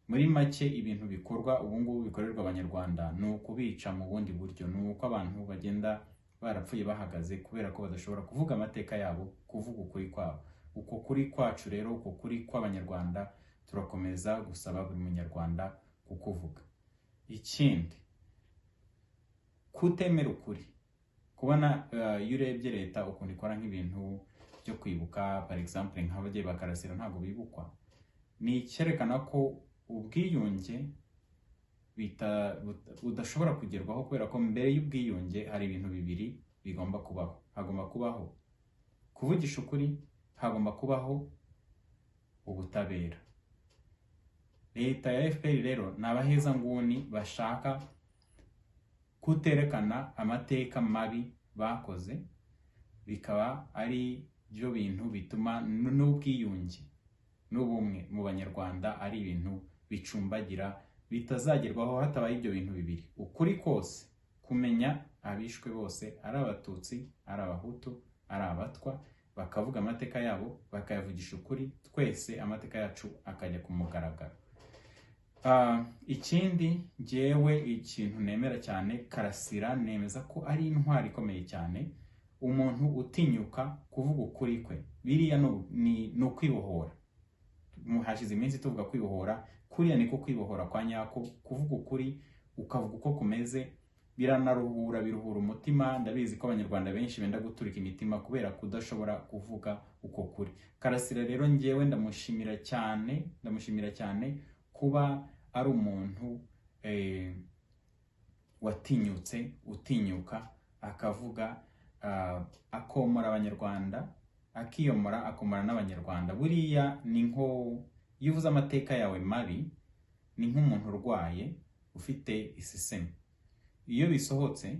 Muri make ibintu bikorwa ubu ngubu bikorerwa abanyarwanda ni ukubica mu bundi buryo, ni uko abantu bagenda barapfuye bahagaze kubera ko badashobora kuvuga amateka yabo, kuvuga ukuri kwabo. Uko kuri kwacu rero, uko kuri kw'abanyarwanda, turakomeza gusaba buri munyarwanda kukuvuga. Ikindi, kutemera ukuri. Kubona iyo urebye leta ukuntu ikora nk'ibintu byo kwibuka, par exemple nk'ababyeyi ba Karasira ntabwo bibukwa, ni icyerekana ko ubwiyunge udashobora kugerwaho, kubera ko mbere y'ubwiyunge hari ibintu bibiri bigomba kubaho. Hagomba kubaho kuvugisha ukuri, hagomba kubaho ubutabera. Leta ya FPR rero ni abahezanguni bashaka kuterekana amateka mabi bakoze, bikaba ari byo bintu bituma n'ubwiyunge n'ubumwe mu banyarwanda ari ibintu bicumbagira, bitazagerwaho hatabaye ibyo bintu bibiri. Ukuri kose, kumenya abishwe bose, ari abatutsi, ari abahutu, ari abatwa, bakavuga amateka yabo, bakayavugisha ukuri, twese amateka yacu akajya ku mugaragaro. Ikindi, njyewe ikintu nemera cyane Karasira, nemeza ko ari intwari ikomeye cyane, umuntu utinyuka kuvuga ukuri kwe. Biriya ni ukwibohora. Hashize iminsi tuvuga kwibohora, kuriya niko kwibohora kwa nyako, kuvuga ukuri ukavuga uko kumeze, biranaruhura, biruhura umutima. Ndabizi ko abanyarwanda benshi benda guturika imitima kubera kudashobora kuvuga uko kuri. Karasira rero njyewe ndamushimira cyane kuba ari umuntu utinyuka akavuga, akomora abanyarwanda, akiyomora, akomora n'abanyarwanda. Buriya ni nko iyo uvuze amateka yawe mabi, ni nk'umuntu urwaye ufite iseseme. Iyo bisohotse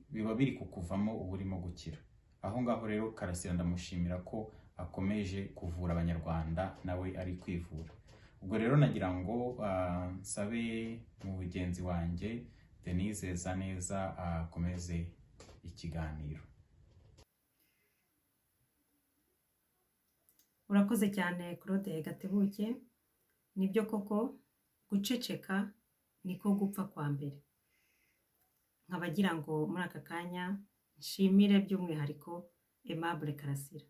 biba biri kukuvamo, uba urimo gukira. Aho ngaho rero Karasira ndamushimira ko akomeje kuvura abanyarwanda, nawe ari kwivura. Ubwo rero nagira ngo nsabe mu bugenzi wanjye Denise Zaneza akomeze ikiganiro. Urakoze cyane Claude Gatebuke. Nibyo koko, guceceka niko gupfa kwa mbere. Nkabagira ngo muri aka kanya nshimire by'umwihariko Aimable Karasira.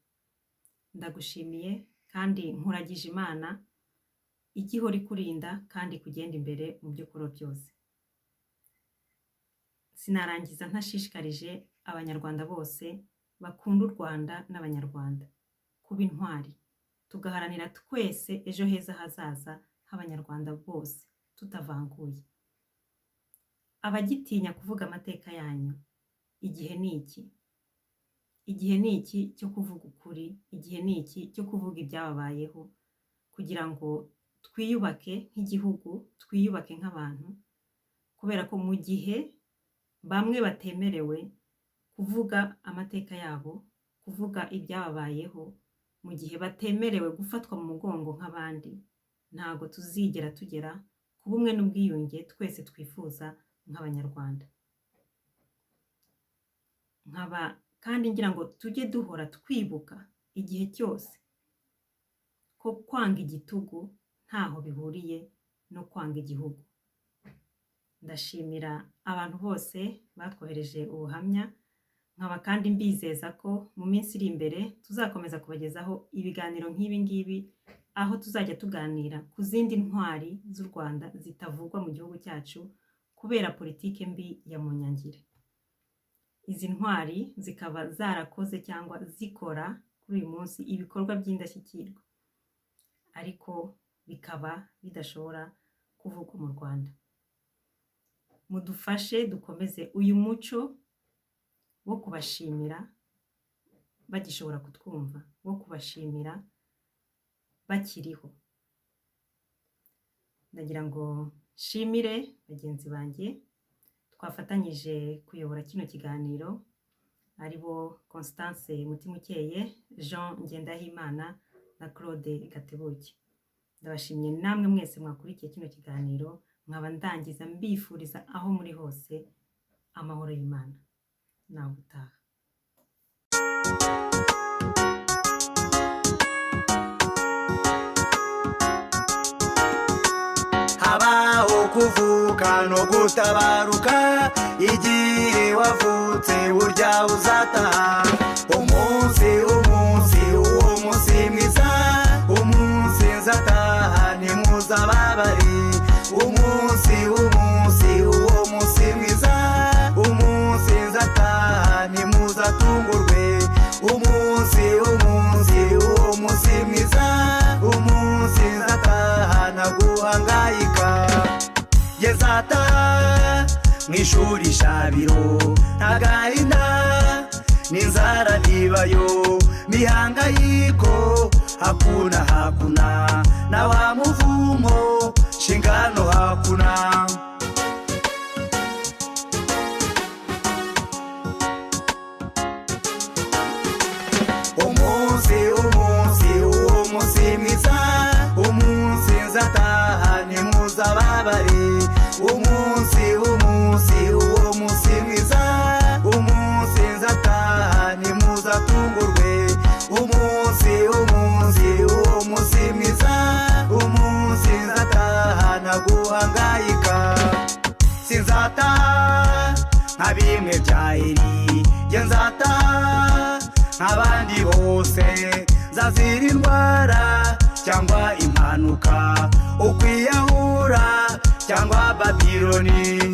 Ndagushimiye kandi nkuragije Imana igihora ikurinda kandi kugenda imbere mu by'ukuri byose. Sinarangiza ntashishikarije abanyarwanda bose bakunda u Rwanda n'abanyarwanda kuba intwari, tugaharanira twese ejo heza hazaza h'abanyarwanda bose tutavanguye. Abagitinya kuvuga amateka yanyu, igihe ni iki? Igihe ni iki cyo kuvuga ukuri, igihe ni iki cyo kuvuga ibyababayeho kugira ngo twiyubake nk'igihugu, twiyubake nk'abantu, kubera ko mu gihe bamwe batemerewe kuvuga amateka yabo, kuvuga ibyababayeho, mu gihe batemerewe gufatwa mu mugongo nk'abandi, ntago tuzigera tugera ku bumwe n'ubwiyunge twese twifuza nk'abanyarwanda. Kandi ngira ngo tujye duhora twibuka igihe cyose ko kwanga igitugu ntaho bihuriye no kwanga igihugu. Ndashimira abantu bose batwohereje ubuhamya, nkaba kandi mbizeza ko mu minsi iri imbere tuzakomeza kubagezaho ibiganiro nk'ibi ngibi, aho tuzajya tuganira ku zindi ntwari z'u Rwanda zitavugwa mu gihugu cyacu kubera politike mbi ya munyangire. Izi ntwari zikaba zarakoze cyangwa zikora kuri uyu munsi ibikorwa by'indashyikirwa, ariko bikaba bidashobora kuvugwa mu Rwanda. Mudufashe dukomeze uyu muco wo kubashimira bagishobora kutwumva, wo kubashimira bakiriho. Ndagira ngo nshimire bagenzi banjye twafatanyije kuyobora kino kiganiro, aribo Constance Mutimukeye, Jean Ngendahimana na Claude Gatebuke. Ndabashimye namwe mwese mwakurikiye kino kiganiro, nkaba ndangiza mbifuriza aho muri hose amahoro y'Imana. Nawe utaha. habaho kuvuka no gutabaruka, igihe wavutse burya uzataha. Umunsi uwo munsi mwiza, umunsi nzataha ntimuzababare. Umunsi uwo munsi mwiza, umunsi nzataha ntimuzatungurwe. Umunsi uwo munsi mwiza, umunsi nzataha naguhangayika. Yezataha mw'ishuri shabiro, ntagahinda n'inzara ntibayo, mihangayiko hakuna na wa muvumo shingano hakuna. Umunsi uwo munsi mwiza, umunsi nzataha ntimuzababare. Umunsi uwo munsi mwiza, umunsi nzataha ntimuzatungurwe. Umunsi uwo munsi mwiza, umunsi nzataha naguhangayika. Sinzataha nka bimwe byaheri, jye nzataha nk'abandi bose. Nzazira indwara cyangwa impanuka, ukwiyahura cyangwa Babiloni.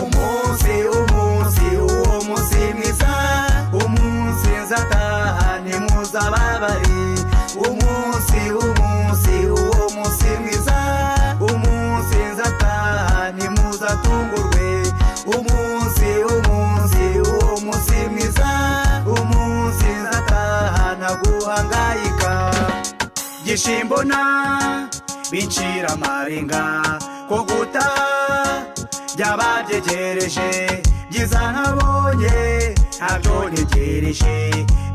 Umunsi uwo munsi mwiza, umunsi nzataha ntimuzababare. Umunsi uwo munsi mwiza, umunsi nzataha ntimuzatungurwe. Umunsi uwo munsi mwiza, umunsi nzataha naguhangayika. Gishimbona bincira amarenga ko gutaha byaba byegereje. Byiza nabonye ntabyo ntegereje,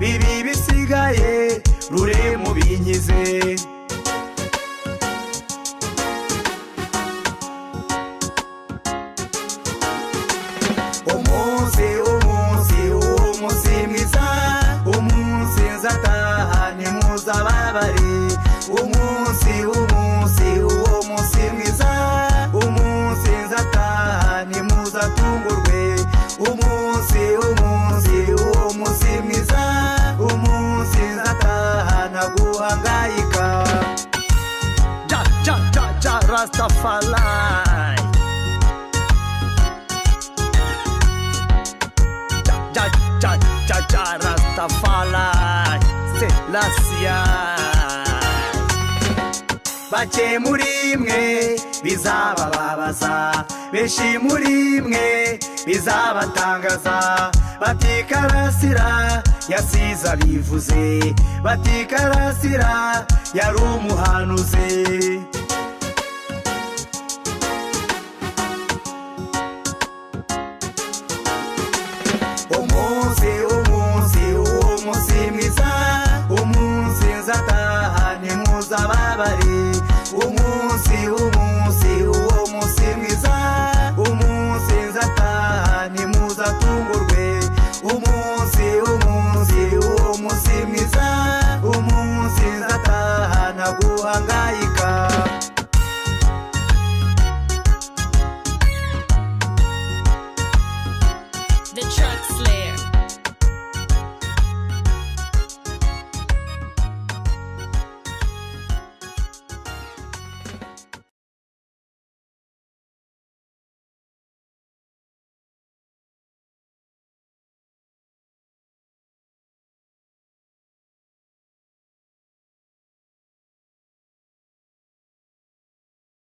bibi bisigaye rure mu binkize. Umunsi uwo munsi mwiza, umunsi nzataha ntimuzababare. Umunsi uwo munsi mwiza, umunsi nzataha ntimuzatungurwe. Rastafari. Ja Rastafari Selassie. Bake muri mwe bizabababaza, benshi muri mwe bizabatangaza. Bati Karasira yasize abivuze, bati Karasira yari umuhanuzi.